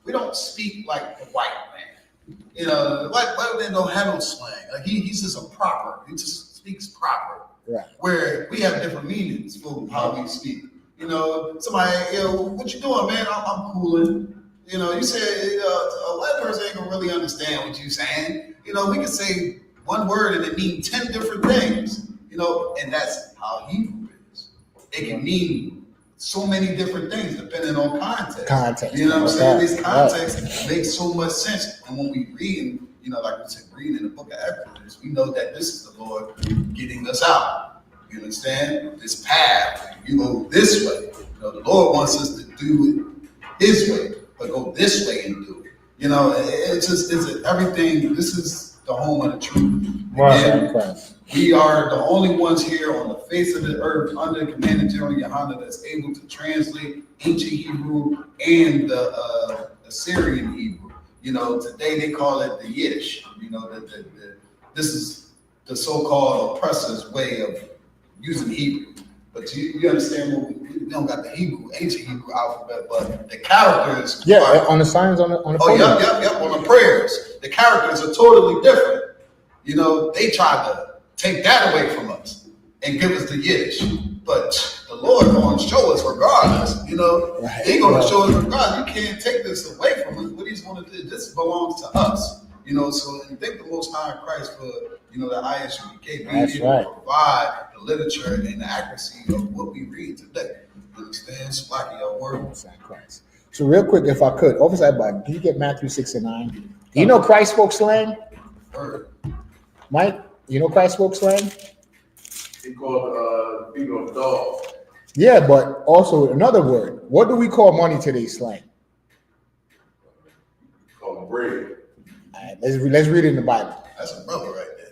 we don't speak like the white man. White man don't have no slang. Like he's just a proper. He just speaks proper. Right. Where we have different meanings for how we speak. Somebody, what you doing, man? I'm cooling. You said a white person ain't gonna really understand what you're saying. We can say one word and it means 10 different things. And that's how Hebrew is. It can mean so many different things depending on context. You know what I'm saying? This context makes so much sense. And when we read, like we said, read in the book of Exodus, we know that this is the Lord getting us out. You understand? This path, you go this way. The Lord wants us to do it his way, but go this way and do it. You know, it's everything. This is the home of the truth. And we are the only ones here on the face of the earth under the command of General YAHANNA that's able to translate ancient Hebrew and the Assyrian Hebrew. You know, today they call it the Yiddish. You know, this is the so-called oppressor's way of using Hebrew. But you understand what we don't got the Hebrew, ancient Hebrew alphabet, but the characters. Yeah, on the signs on the podium. Yep, on the prayers. The characters are totally different. You know, they tried to take that away from us and give us the Yiddish. But the Lord going to show us regardless. You know, He's going to show us regardless. You can't take this away from us. What He's going to do, this belongs to us. You know, so and thank the Most High Christ for, you know, the I.S.U.P.K. being able to provide the literature and the accuracy of what we read today. Understand? Splacking your word. Christ. So real quick, if I could, Officer Abad, do you get Matthew 6 and 9? Do you know Christ spoke slang? Mike, you know Christ spoke slang? He called people of dog. Yeah, but also another word. What do we call money today slang? Called bread. All right, let's read it in the Bible. That's a brother right there.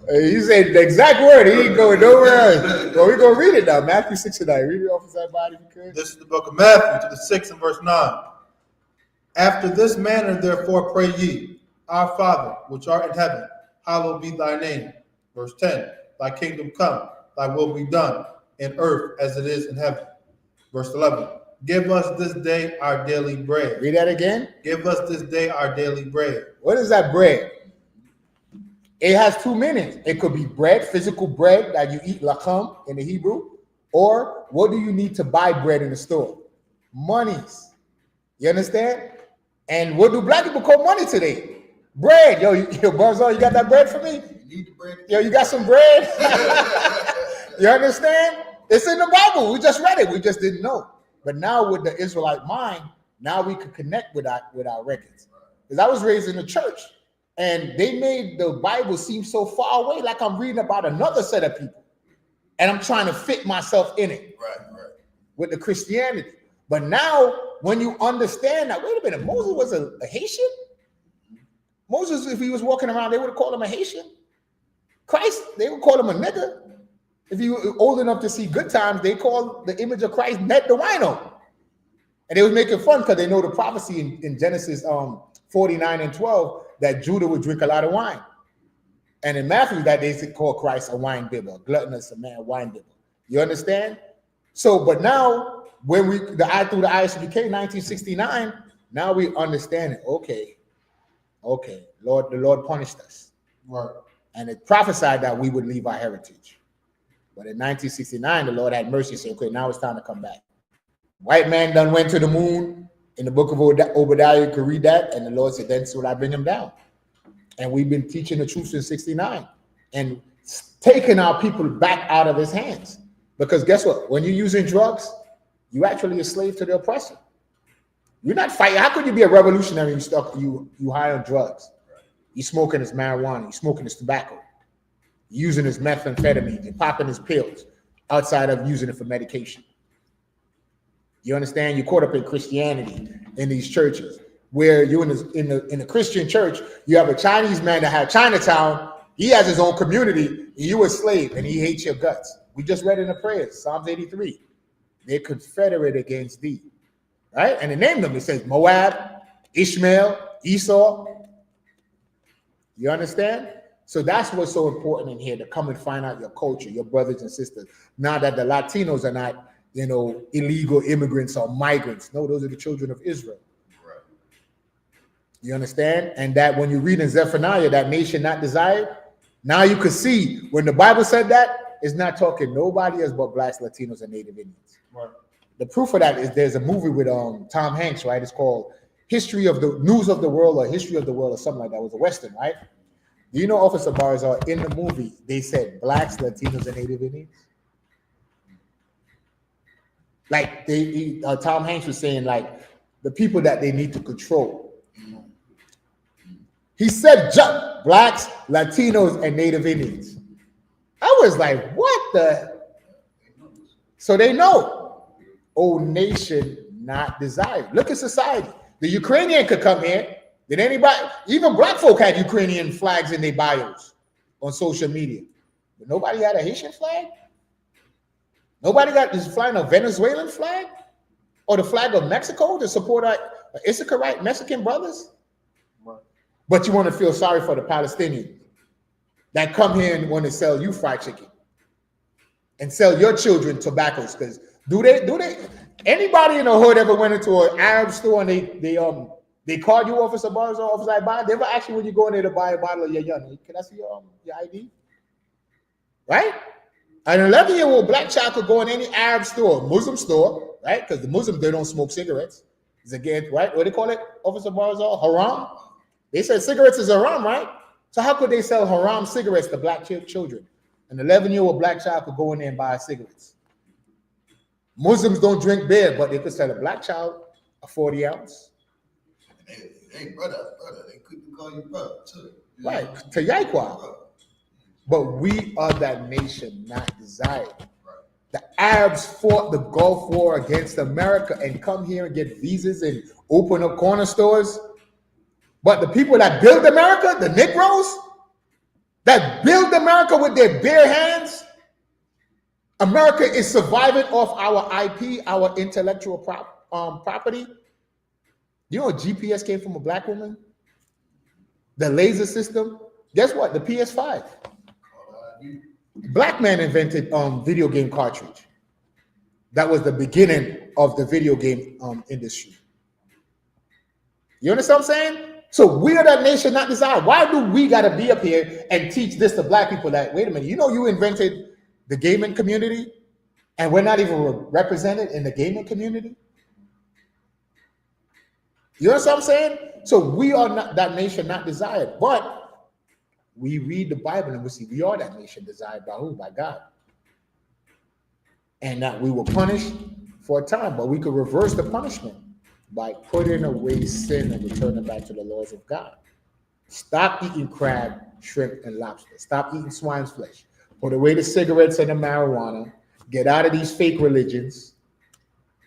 Yeah. You say the exact word. He ain't going nowhere else. Well, we're going to read it now. Matthew 6 and 9. Read it off that body if you could. This is the book of Matthew, to the 6th and verse 9. After this manner, therefore, pray ye, Our Father, which art in heaven, hallowed be thy name. Verse 10. Thy kingdom come, thy will be done, in earth as it is in heaven. Verse 11. Give us this day our daily bread. Read that again. Give us this day our daily bread. What is that bread? It has two meanings. It could be bread, physical bread that you eat, lacham in the Hebrew, or what do you need to buy bread in the store? Monies. You understand? And what do black people call money today? Bread. Yo, Barzal, you got that bread for me? You need the bread. Yo, you got some bread? You understand? It's in the Bible. We just read it. We just didn't know. But now with the Israelite mind, now we can connect with our records. Because I was raised in the church, and they made the Bible seem so far away, like I'm reading about another set of people. And I'm trying to fit myself in it. Right. With the Christianity. But now, when you understand that, wait a minute, Moses was a Haitian? Moses, if he was walking around, they would have called him a Haitian. Christ, they would call him a nigger. If you were old enough to see Good Times, they called the image of Christ Ned the Wino. And they was making fun because they know the prophecy in Genesis 49 and 12 that Judah would drink a lot of wine. And in Matthew, that they call Christ a wine bibber, a gluttonous man, wine bibber. You understand? So, but now, when through the I.S.U.P.K. 1969, now we understand it. Okay, the Lord punished us. Right. And it prophesied that we would leave our heritage. But in 1969, the Lord had mercy and said, okay, now it's time to come back. White man done went to the moon. In the book of Obadiah, you can read that. And the Lord said, then so will I bring him down. And we've been teaching the truth since 69 and taking our people back out of his hands. Because guess what? When you're using drugs, you're actually a slave to the oppressor. You're not fighting. How could you be a revolutionary and you high on drugs? You're smoking his marijuana. You're smoking his tobacco. You're using his methamphetamine. You're popping his pills outside of using it for medication. You understand? You're caught up in Christianity in these churches where you in the Christian church, you have a Chinese man that had Chinatown. He has his own community. And you a slave and he hates your guts. We just read in the prayers, Psalms 83. They're confederate against thee. Right? And they named them. It says Moab, Ishmael, Esau. You understand? So that's what's so important in here, to come and find out your culture, your brothers and sisters. Now that the Latinos are not, illegal immigrants or migrants. No, those are the children of Israel. Right. You understand? And that when you read in Zephaniah, that nation not desired, now you can see when the Bible said that, it's not talking nobody else but blacks, Latinos, and Native Indians. Right. The proof of that is there's a movie with Tom Hanks, right? It's called History of the News of the World or History of the World or something like that. It was a Western, right? Do you know, Officer Barzal, in the movie, they said blacks, Latinos, and Native Indians? Like Tom Hanks was saying, like the people that they need to control. He said blacks, Latinos, and Native Indians. I was like, what the? So they know. O nation not desired. Look at society. The Ukrainian could come here. Did anybody, even black folk had Ukrainian flags in their bios on social media. But nobody had a Haitian flag? Nobody got this flying a Venezuelan flag? Or the flag of Mexico to support our SICARII Mexican brothers? Right. But you want to feel sorry for the Palestinians that come here and want to sell you fried chicken and sell your children tobaccos. Because do they anybody in the hood ever went into an Arab store and they called you Officer Bars or Officer I-Buy? They ever ask you when you go in there to buy a bottle of YAHANNA, can I see your ID? Right? An 11-year-old black child could go in any Arab store, Muslim store, right? Because the Muslims, they don't smoke cigarettes. It's again, right? What do they call it, Officer Barzal? Haram? They said cigarettes is haram, right? So how could they sell haram cigarettes to black children? An 11-year-old black child could go in there and buy cigarettes. Muslims don't drink beer, but they could sell a black child a 40 ounce. Hey, brother, they couldn't call you brother, too. Right, to YAHUAH. But we are that nation not desired. The Arabs fought the Gulf War against America and come here and get visas and open up corner stores. But the people that build America, the Negroes, that build America with their bare hands, America is surviving off our IP, our intellectual property. You know GPS came from a black woman? The laser system. Guess what? The PS5. Black man invented video game cartridge. That was the beginning of the video game industry. You understand what I'm saying? So we are that nation not desired. Why do we got to be up here and teach this to black people that, wait a minute, you know you invented the gaming community and we're not even represented in the gaming community? You understand what I'm saying? So we are not that nation not desired, but we read the Bible and we see we are that nation desired by who? By God. And that we were punished for a time, but we could reverse the punishment by putting away sin and returning back to the laws of God. Stop eating crab, shrimp, and lobster. Stop eating swine's flesh. Put away the cigarettes and the marijuana. Get out of these fake religions.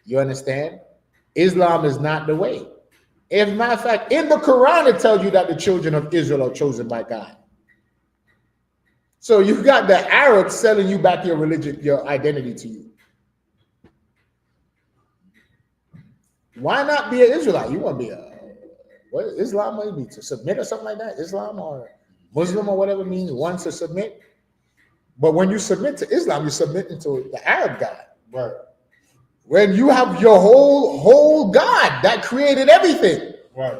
You understand? Islam is not the way. As a matter of fact, in the Quran, it tells you that the children of Israel are chosen by God. So you've got the Arabs selling you back your religion, your identity to you. Why not be an Israelite? You want to be what Islam might be to submit or something like that? Islam or Muslim or whatever it means, one to submit. But when you submit to Islam, you're submitting to the Arab God. Right. When you have your whole God that created everything. Right.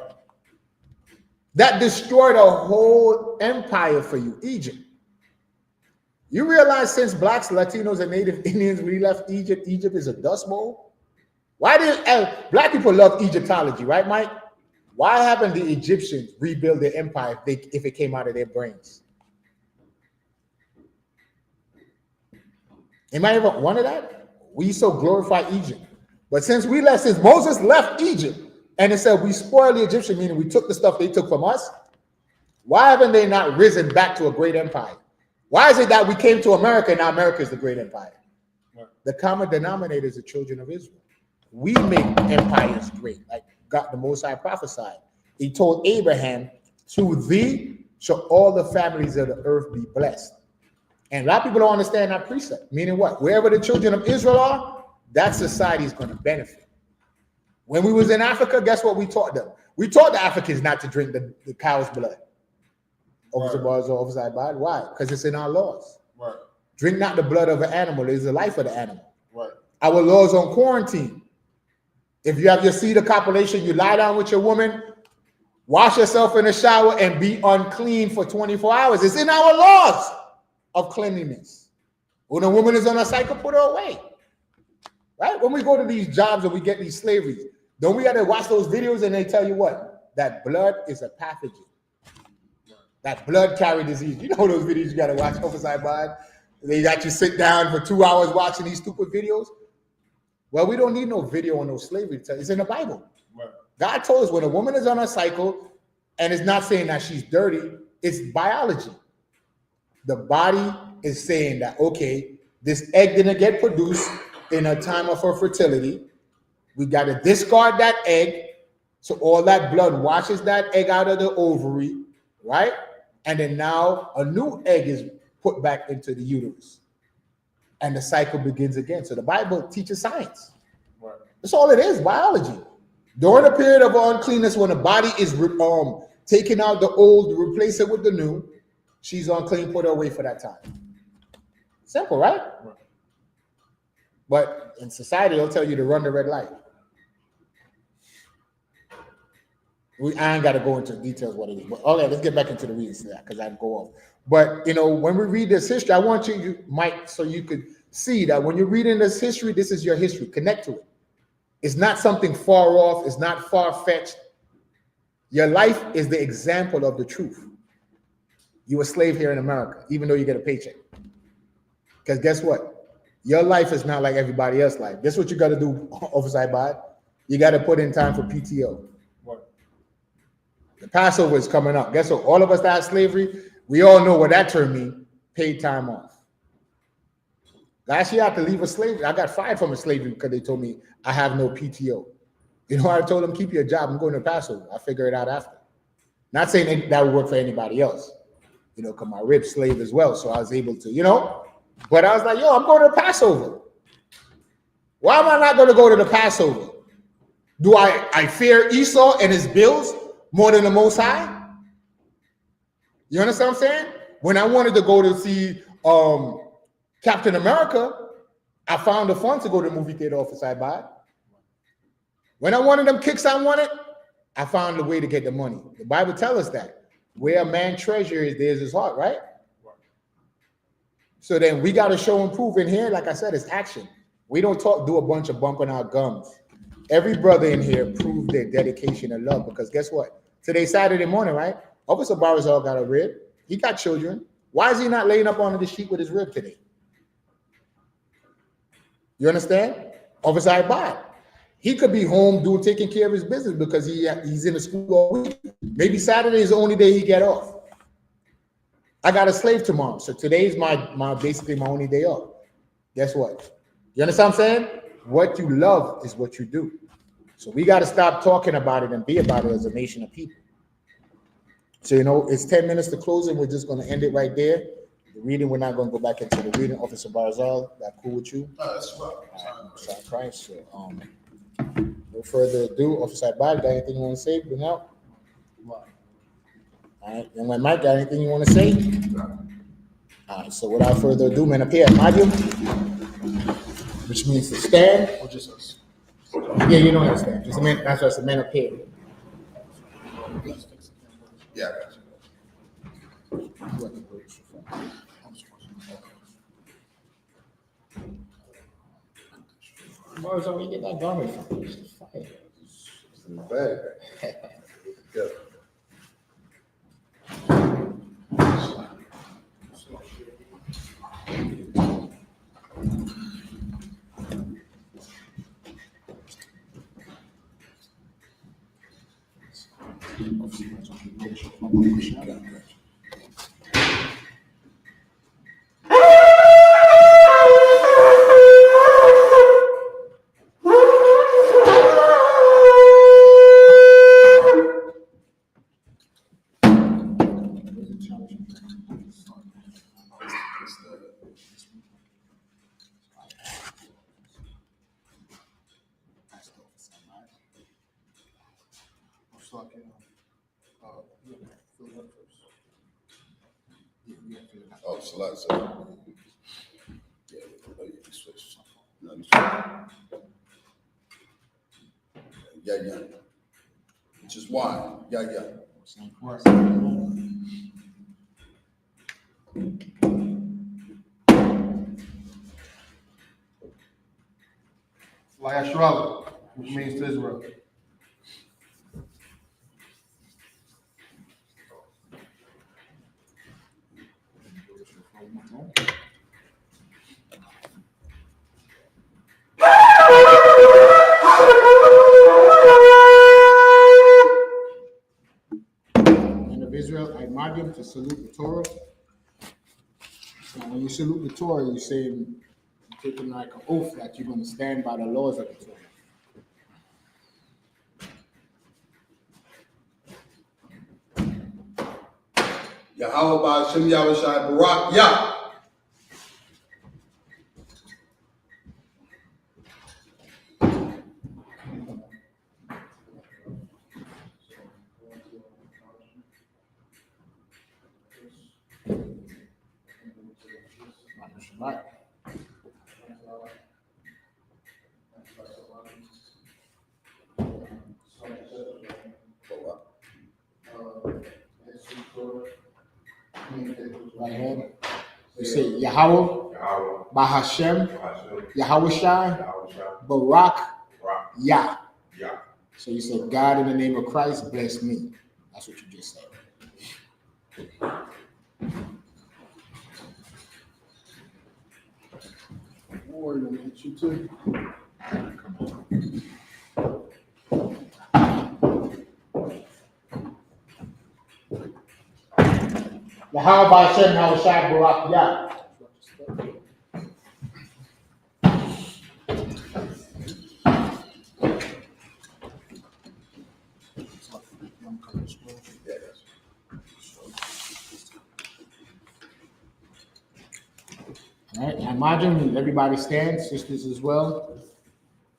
That destroyed a whole empire for you, Egypt. You realize since blacks, Latinos, and Native Indians really left Egypt, Egypt is a dust bowl? Why did black people love Egyptology, right, Mike? Why haven't the Egyptians rebuild their empire if it came out of their brains? Anybody ever wonder that? We so glorify Egypt. But since Moses left Egypt, and it said we spoiled the Egyptian, meaning we took the stuff they took from us, why haven't they not risen back to a great empire? Why is it that we came to America and now America is the great empire? Right. The common denominator is the children of Israel. We make empires great, like God the Most High prophesied. He told Abraham, through thee shall all the families of the earth be blessed. And a lot of people don't understand that precept, meaning what? Wherever the children of Israel are, that society is going to benefit. When we was in Africa, guess what we taught them? We taught the Africans not to drink the cow's blood. Officer Bars or Officer I-Buy. Why? Because it's in our laws. Right. Drink not the blood of an animal. It is the life of the animal. Right. Our laws on quarantine. If you have your seed of copulation, you lie down with your woman, wash yourself in the shower, and be unclean for 24 hours. It's in our laws of cleanliness. When a woman is on a cycle, put her away. Right? When we go to these jobs and we get these slaveries, don't we got to watch those videos and they tell you what? That blood is a pathogen. That blood carry disease. You know those videos you got to watch, Officer I-Buy? They got you sit down for 2 hours watching these stupid videos. Well, we don't need no video on no slavery. It's in the Bible. Right. God told us when a woman is on a cycle, and it's not saying that she's dirty, it's biology. The body is saying that, okay, this egg didn't get produced, in a time of her fertility. We got to discard that egg. So all that blood washes that egg out of the ovary, right? And then now a new egg is put back into the uterus. And the cycle begins again. So the Bible teaches science. Right. That's all it is, biology. During a period of uncleanness, when the body is taking out the old, replace it with the new, she's unclean, put her away for that time. Simple, right? Right. But in society, they'll tell you to run the red light. I ain't got to go into details what it is. But okay, let's get back into the readings of that because I'd go off. But, you know, when we read this history, I want you, Mike, so you could see that when you're reading this history, this is your history. Connect to it. It's not something far off. It's not far-fetched. Your life is the example of the truth. You're a slave here in America, even though you get a paycheck. Because guess what? Your life is not like everybody else's life. Guess what you got to do, Officer Ibad? You got to put in time for PTO. What? The Passover is coming up. Guess what? All of us that have slavery, we all know what that term means, paid time off. Last year I had to leave a slavery. I got fired from a slavery because they told me I have no PTO. You know what I told them? Keep your job. I'm going to Passover. I'll figure it out after. Not saying that would work for anybody else. You know, because my rib's slave as well. So I was able to, you know. But I was like, yo, I'm going to the Passover. Why am I not going to go to the Passover? Do I fear Esau and his bills more than the Most High? You understand what I'm saying? When I wanted to go to see Captain America, I found the fun to go to the movie theater off the side by. When I wanted them kicks I wanted, I found a way to get the money. The Bible tells us that. Where a man treasure is, there's his heart, right? So then we got to show and prove in here, like I said, it's action. We don't do a bunch of bumping our gums. Every brother in here proved their dedication and love because guess what? Today's Saturday morning, right? Officer Barzal got a rib. He got children. Why is he not laying up on the sheet with his rib today? You understand? Officer Ibad. He could be home taking care of his business because he's in the school all week. Maybe Saturday is the only day he get off. I got a slave tomorrow, so today's my basically my only day off. Guess what? You understand what I'm saying? What you love is what you do. So we got to stop talking about it and be about it as a nation of people. So, you know, it's 10 minutes to close and we're just going to end it right there. The reading, we're not going to go back into the reading. Officer Barzal, that cool with you? That's well. Sorry, Christ. So, no further ado, Officer Ibad, got anything you want to say? Bring out. All right, young man Mike, got anything you want to say? All right, so without further ado, men appear at Medium, which means to stand. Or just us? Yeah, you don't understand. Just men, that's what the men appear. Yeah. Where's where you get that garment from? It's fire. It's in the bag. Yeah. So I can, fill it up first. Yeah, fill it up. Oh, select. So. Yeah, you switch. No, you switch. Yeah. Just one. Yeah. Right. YAHUSHA, which means to Israel. Men of Israel, I Medium to salute the Torah. So when you salute the Torah, you say taking like an oath that you're going to stand by the laws of the Torah. Yahawah Ba'ashem Yahushua Barak Yah. Right. Right hand. You say Yahawah, Bahashem, Yahawashi, Barak, Yah. So you said, God, in the name of Christ, bless me. That's what you just said. Lord, let me hit you too. Yahawah Ba'ashem Yahushua Barak Yah. All right, I imagine everybody stands, sisters as well.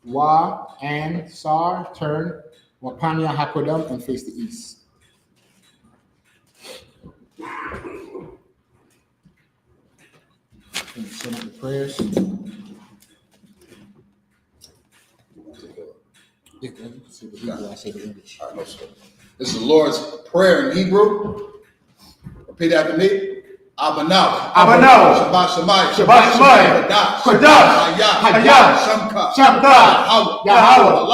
Wa and Sar, turn. Wapanya Hakodam and face the east. Send up the prayers. Yeah, you can say the Hebrew, I say the English. All right, no, sir. This is the Lord's Prayer in Hebrew. Repeat after me. Abanaw. Shabbat Shemayim. Kodash. Hayah. Shamka. Yahawah.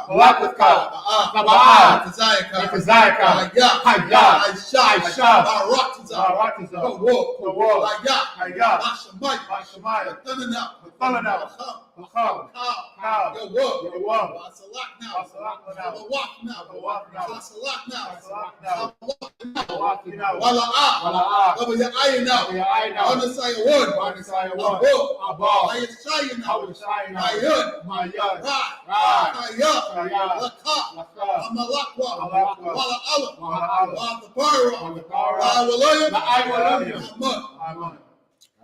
Malakaka. Naba'ah. Tezayaka. Hayah. I.S.U.P.K. Barakazah. YAHUAH. Hayah. Mashiach. Thundernaut. YAHUAH.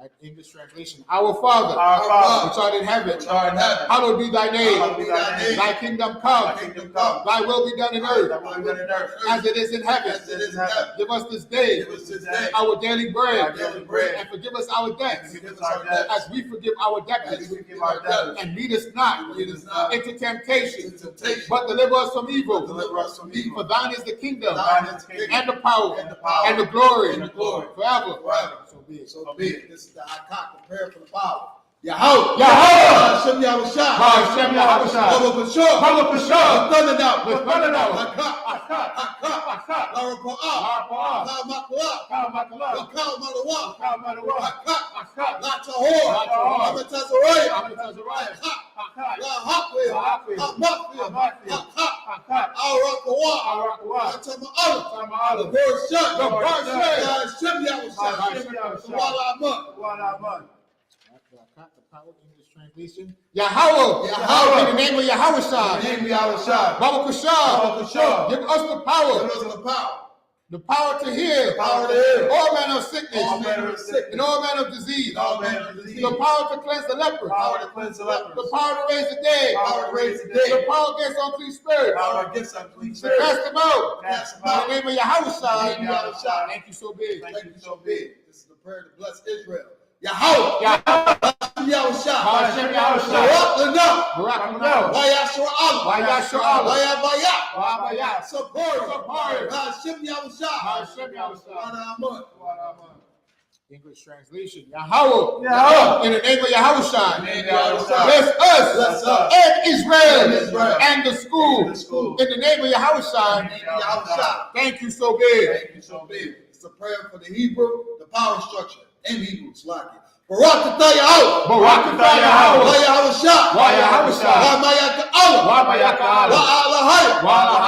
Right, English translation. Our Father, which art in heaven, hallowed be thy name. Thy kingdom come. Thy will be done in earth as it is in heaven. Give us this day our daily bread, and forgive us our debts as we forgive our debtors. And lead us not into temptation, but deliver us from evil. For thine is the kingdom, and the power, and the glory, forever. So be it. This is the I.O.C.K, the prayer for the power. Yahawah. Yahawah. Ba'ashem Yahushua. Thundernaut. Thundernaut. English translation. Yahawah. In the name of Yahushua. Barakazah. Give us the power. The power to heal. All manner of sickness. And all manner of disease. The power to cleanse the leper. The power to raise the dead. The power against unclean spirits. To cast them out. In the name of Yahushua. Thank you so big. This is the prayer to bless Israel. Yahawah. Yahushua. English translation. Yahawah. In the name of Yahushua. Bless us and Israel and the school. In the name of Yahushua. Thank you so big. It's a prayer for the Hebrew, the power structure, and Hebrew. Barakatah Yahawah. YAHUSHUA. YAHUSHUA. YAHUAH. YAHUAH. YAHUAH.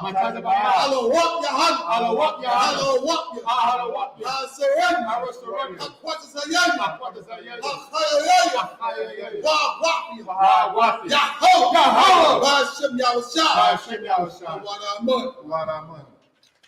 Alawak Yahanna. Alawak Yahanna. Alawak Alawak Yahanna. Aseren. Aseren. Akwata Sayyan. Akwata Sayyan. Achayayaya. Achayayaya. Wahawahi. Wahawahi. Yahaw. Yahaw. Ba'ashem Yahushua. Ba'ashem Yahushua. Wanamun.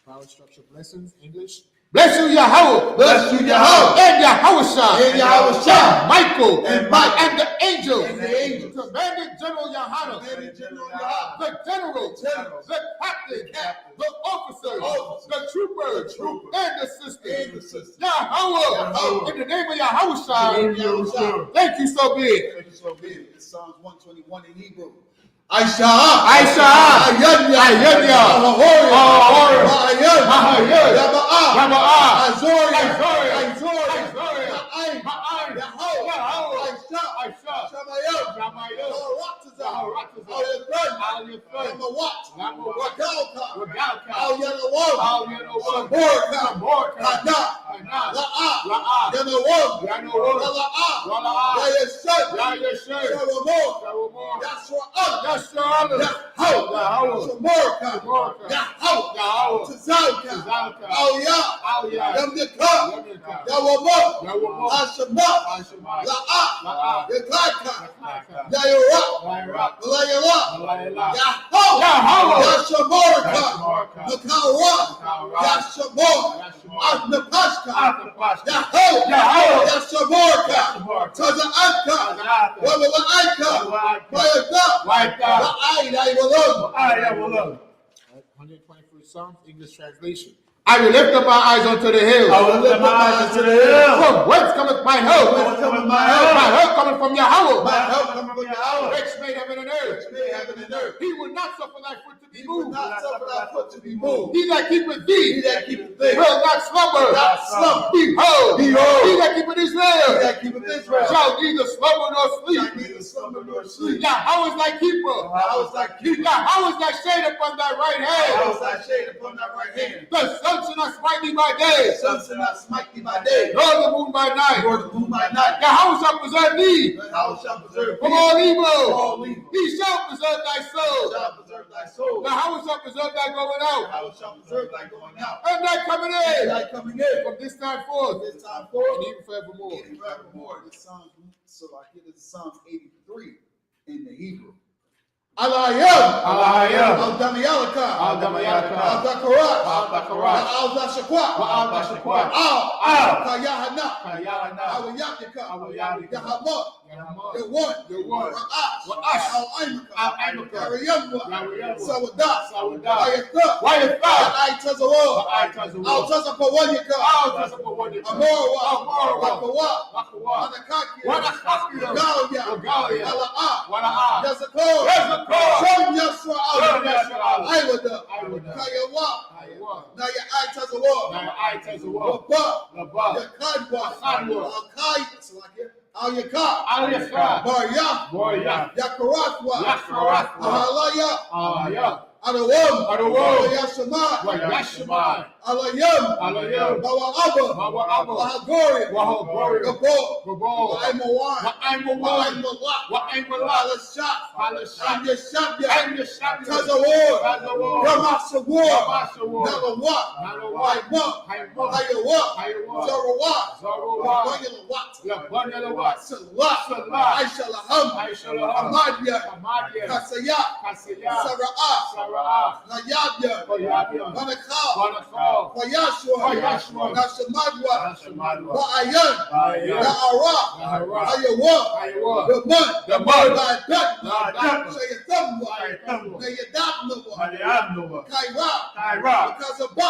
Power structure blessings, English. Bless you, Yahawah. Bless you, Yahawah. And Yahushua. And Yahushua. Michael. And Michael. And the angels. And the angels. Commanding General Yahanna. Commanding General Yahanna. The generals. Generals. The captains. Captains. The officers. The troopers. The troopers. And the sisters. And the sisters. Yahawah. Yahawah. In the name of Yahushua. Yahushua. Thank you so big. Thank you so big. It's Psalms 121 in Hebrew. I.S.U.P.K. I.S.U.P.K. I.O.C.K. Psalms, English translation. I will lift up my eyes unto the hills. I will lift up my eyes unto the hills. From whence cometh my help? Whence cometh my help? My help cometh from Yahawah. My help cometh from Yahawah. Which made heaven and earth. Which made heaven and earth. He will not suffer thy foot to be He will moved. not suffer thy foot to be moved. He that keepeth thee He that keepeth thee will not slumber. will not slumber. Behold, Behold, he that keepeth Israel he that keepeth Israel shall neither slumber nor shall sleep. neither slumber nor sleep. Yahweh is thy keeper. Yahweh is thy keeper. Yahweh is thy shade upon thy right hand. Yahweh is thy shade upon thy right hand. The sun shall not smite thee by day, The sun shall not smite thee by day, nor the moon by night. nor the moon by night. Yahweh shall preserve thee Yahweh shall preserve from thee all from evil. all evil. He shall preserve thy soul. Shall preserve thy soul. Yahweh shall preserve thy going out Yahweh shall preserve thy going out and thy coming and in thy coming in. from this time forth This time forth, and even forevermore. even forevermore. This Psalms, so like it is Psalms 83 in the Hebrew. Al-Ayam, Al-Damayalaka, Al-Dakarat, Al-Dashakwa, Al-Yahanna, Al-Yahdika, Yahawa, the one, Ra'ash, Al-Aimaka, Yariyamwa, Sawadat, I.S.U.P.K, Al-Aitazawah, Al-Tazapawanyaka, Amorwa, Wakawa, Anakakia, Galia, Ala'ah, Yazakor, Shom Yasra Allah, Iwada, Kayawa, now your eye tells the Lord. Your Kadwa, Al-Kai, Al-Yaha, Baryah, Yakaratwa, Ahalaya, Adawam, Yashamai, Alayam, Bawa'aba, Wahagori, Gabo, Wa'aimawan, Alashak, and Yashabya, Tazawar, Ramashawar, Nalawat, Hayawat, Zarawat, Salah, Aishalaham, Amadya, Kasaya, Sara'ah, Nayabya, Manakal, YAHUSHUA, Nashamadwa, Ba'ayan, Na'ara, Ayawah, the mud, Ba'adat, Shayathamwa, Nayadabnawa, Kaira, because of Ba,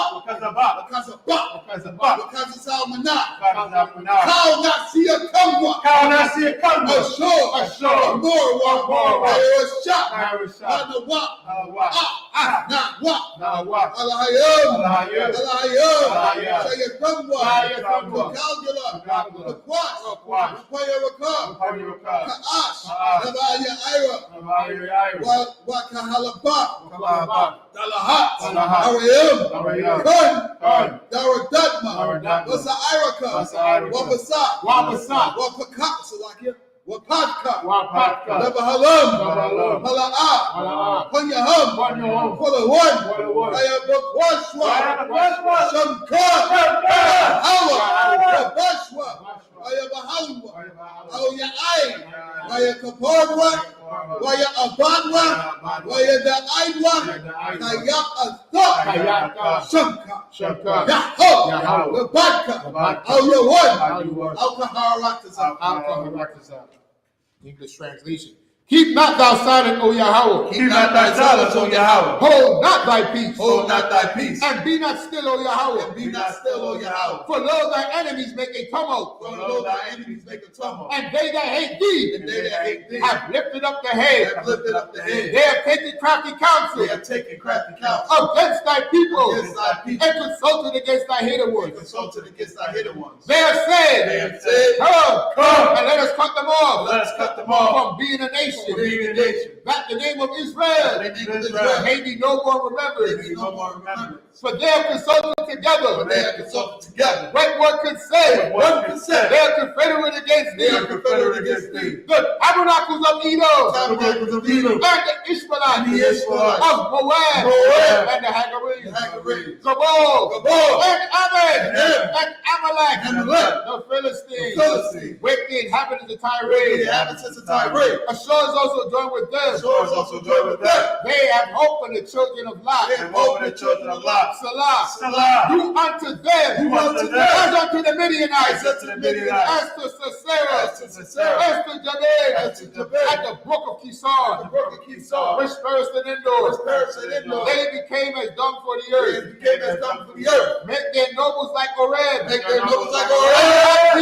because of Salmanah, Kal Nasiya Kamwa, Ashur, Amor, Shah, Nawak, Alahayam, Shayathamwa, Kalgula, the Quas, Payaraka, Ka'ash, Nabaya Ira, Wakahalaba, Dalahat, Arayam, Kun, Daradatma, Wasairaka, Wabasa, Wapaka, Salakia, Wapatka, Wapatka, Lebahalam, Lebahalam, Hala'ah, Hala'ah, Panyaham, Panyaham, Kulawan, Kulawan, Ayabakwashwa, Ayabakwashwa, Shamkar, Shamkar, Hawa, Yahawah, Kabashwa, Ayabahalwa, Ayai, Ayakaparwa, Ayaabadwa, Ayadaidwa, Kayaka, Shamka, Shamkar, Yahawah, Yahawah, Labadka, Labadka, Ayawan, Ayawan, Alkaharatazam. English translation. Keep not thou silent, O Yahawah. Keep not thy silence, O Yahawah. Hold not thy peace. Hold not thy peace. And be not still, O Yahawah. And be not still, O Yahawah. For lo, thy enemies make a tumult. For lo, thy enemies make a tumult. And they that hate thee, And they that hate thee have lifted up the head. have lifted up the head. They have taken crafty counsel They have taken crafty counsel against thy people, against thy people, and consulted against thy hated and ones. consulted against thy hidden ones. They have They said, have said, Come, and let us cut them off let us cut them off from being a from nation, being a nation. that the name of Israel They think of Israel may be no more may remembered. be no more remembered. For they have consulted But together they have consulted together. what one could say. One could say, They are confederate against they thee. are confederate against thee. The tabernacles of Edom Tabernacles of Edom and the Ishmaelites and the Ishmaelites of Moab Moab and the Hagarenes, Hagarenes, Gabal Gabal and Ammon and Ham and Amalek and Amalek, the Philistines, the Philistines, with the inhabitants of the Tyre. inhabitants of Tyre. Ashur is also joined with them. Ashur is also joined with them. They have hope in the children of Lot. They have hope in the children of Lot. Salah. Salah. Do unto them, Do unto them as unto the Midianites, as unto the Midianites, as to Sisera, as to Sisera, as to Jabez, as to Jabez, at the brook of the Kishon, brook of Kishon, which perished in Endor. which perished in Endor. They became as dung for the They earth. became as dung for the earth. Make their nobles like Oreb, Make their nobles like and Oreb, like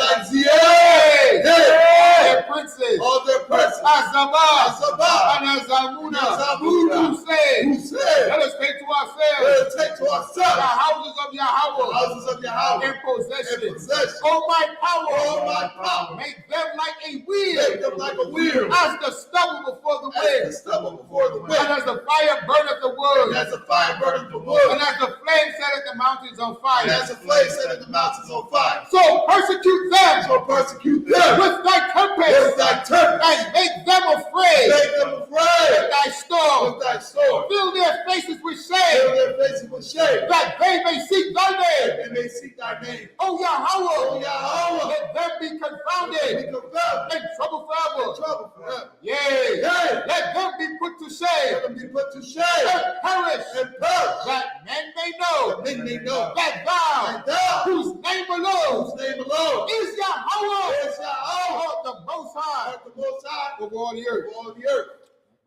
like Zion, their princes, all their princes, Azabah, Azabah, and Azamuna, Azamuna, who say, who said, let us take to ourselves let us take to the ourselves houses of the Yahawah houses of Yahawah in possession. in possession. Oh my power, Oh my power, make them like a make wheel, them like a wheel, as the stubble before the as the wind, stubble before the and wind, as the fire burneth the and wood, as the fire burneth the and wood, as the flame setteth the mountains on and fire. as the flame set the mountains on fire. So persecute them So persecute them with thy with tempest, thy tempest, and make them afraid make them with afraid thy storm. with thy sword, Fill their faces with fill shame, their faces with shame, that they may seek thy name. and they seek thy name. O O Yahawah, Yahawah, let them be be confounded confounded, and trouble in forever. trouble forever. Yea, Yea, let them be put to let shame them be put to shame and perish, and perish, that men may know that men may know that thou, that thou, whose name alone whose name alone is Yahawah, is Yahawah, art the Most High art the Most High over all the of earth. all the earth.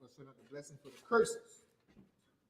Let's send up the blessing for the curses.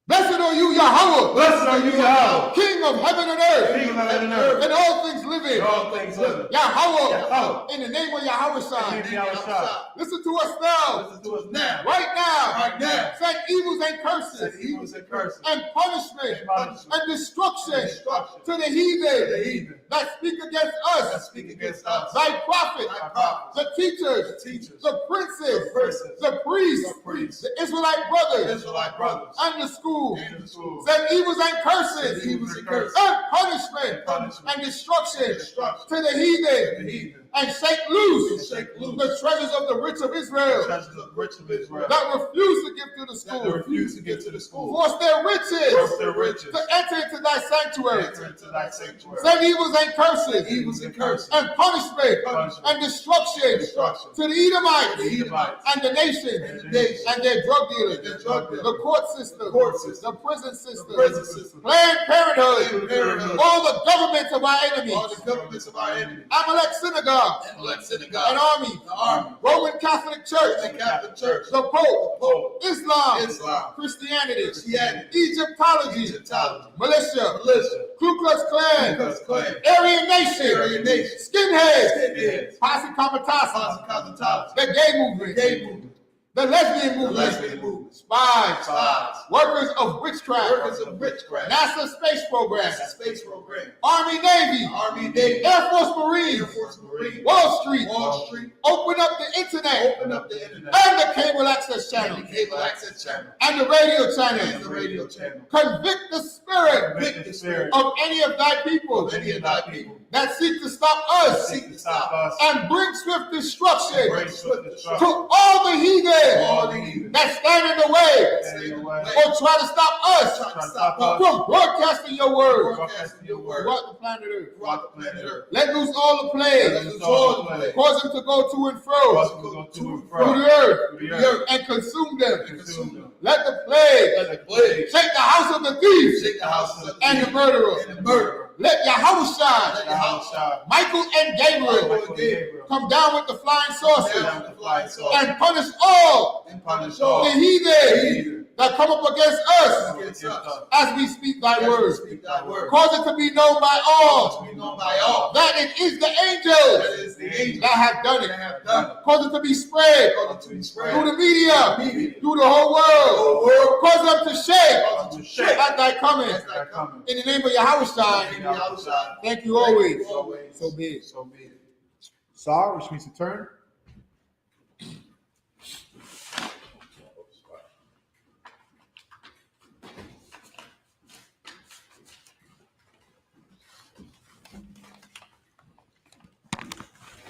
Blessed are you, Yahawah, Blessed are you, Yahawah, King of heaven and earth, King of heaven and earth, and all things living. all things living. Yahawah, Yahawah, in the name of Yahushua, Yahushua, listen to us now, listen to us now, right now. right now. Send evils and Send curses evils and curses and punishment and punishment and destruction and destruction to the to the heathen heathen that speak against that us, speak against us, thy prophets, thy prophets, the teachers, the teachers, the the princes, princes, the priests, the priests, the Israelite the brothers, Israelite brothers, and the school. and the schools. Send evils and Send curses evils and curses and punishment punishment and destruction and destruction to the to heathen, the heathen, and shake and loose shake loose the treasures of the rich of the Israel treasures of the rich of Israel that refuse to give to the that school. refuse to get to the school. Force their Force riches their riches to enter into thy sanctuary. enter into thy sanctuary. Send evils and curses Evils and curses and punishment punishment and destruction destruction to the to the Edomites Edomites and the nation and the nation and their drug and dealers, their drug the dealers, court system, the court system, the prison system, the prison system, Planned Parenthood, Planned Parenthood, all the governments of our enemies, all the governments of our enemies, Amalek synagogues and like and synagogue, armies, the army, Roman Catholic Church, the Catholic Church, the Pope, Pope, Islam, Islam, Christianity, Christianity, Egyptology, Egyptology, militia, militia, Ku Klux Klan, Ku Klux Klan, Aryan Nation, Aryan Nation, skinheads, skinheads, Posse Comitatus, Posse Comitatus, the gay movement, gay movement, the lesbian the movement, lesbian movement, spies, spies, workers of witchcraft, workers of witchcraft, NASA space program, NASA space program, Army, Navy, Army, Navy, Air Force Marines, Air Force Marines, free. Wall Street. Wall Street. Open up the internet. Open up the internet. And the cable access channel. And the cable access channel. And the radio And channel. the radio channel. Convict the spirit Convict the spirit of any of thy people of any of thy people that seek to stop us seek to stop us and bring swift destruction bring swift destruction to all the heathen all the heathen that stand in the way stand in the way or try to stop us trying to stop us from broadcasting your word broadcasting your word throughout the planet Earth. throughout the planet Earth. Let loose all the plagues, Let loose all the plagues. cause them to go to and Cause fro them to go to and through fro the earth through the earth and consume them. and consume them. Let the plague Let the plague shake the house of the thief shake the house of the and the thief murderer. and the murderer. Let YAHUSHA, Let the house shine. Michael and Gabriel Michael and Gabriel come down with the flying saucers down with the flying saucer and punish all and punish all the the heathen heathen that come up against us against us as we speak thy as we word. speak thy word. Cause it to be known by all To be known by all that it is the that angels is the angel that have done that it. have done it. Cause it to be spread Cause it to be spread through the media, media through the whole world. world. Cause them to shake Cause it to shake at thy coming. as thy coming. In the name of YAHUSHA, In the outside. thank you always. Always. So be it. So be it. Sar, which means to turn.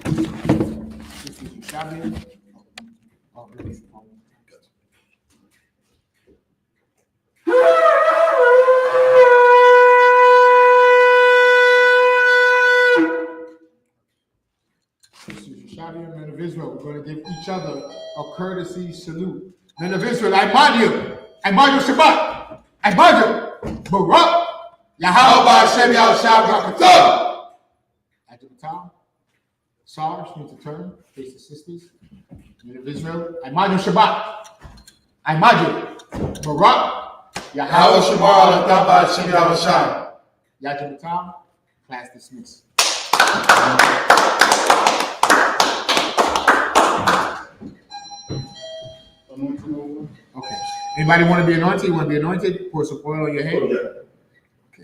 This is Shabi. Oh, really? This is Shabi, men of Israel. We're going to give each other a courtesy salute. Men of Israel, I mind you. I mind you Shabbat. I mind you. Barak. Yahawah Hashem Yahushua Brakatah. At the time, Sar, she needs to turn, face the sisters. Men of Israel, I mind you Shabbat. I mind you. Barak. Yahweh Shabbat Al Hashem Yahushua. Yajim Tom, class dismissed. Okay. Anybody want to be anointed? You want to be anointed? Pour some oil on your head. Oh, yeah.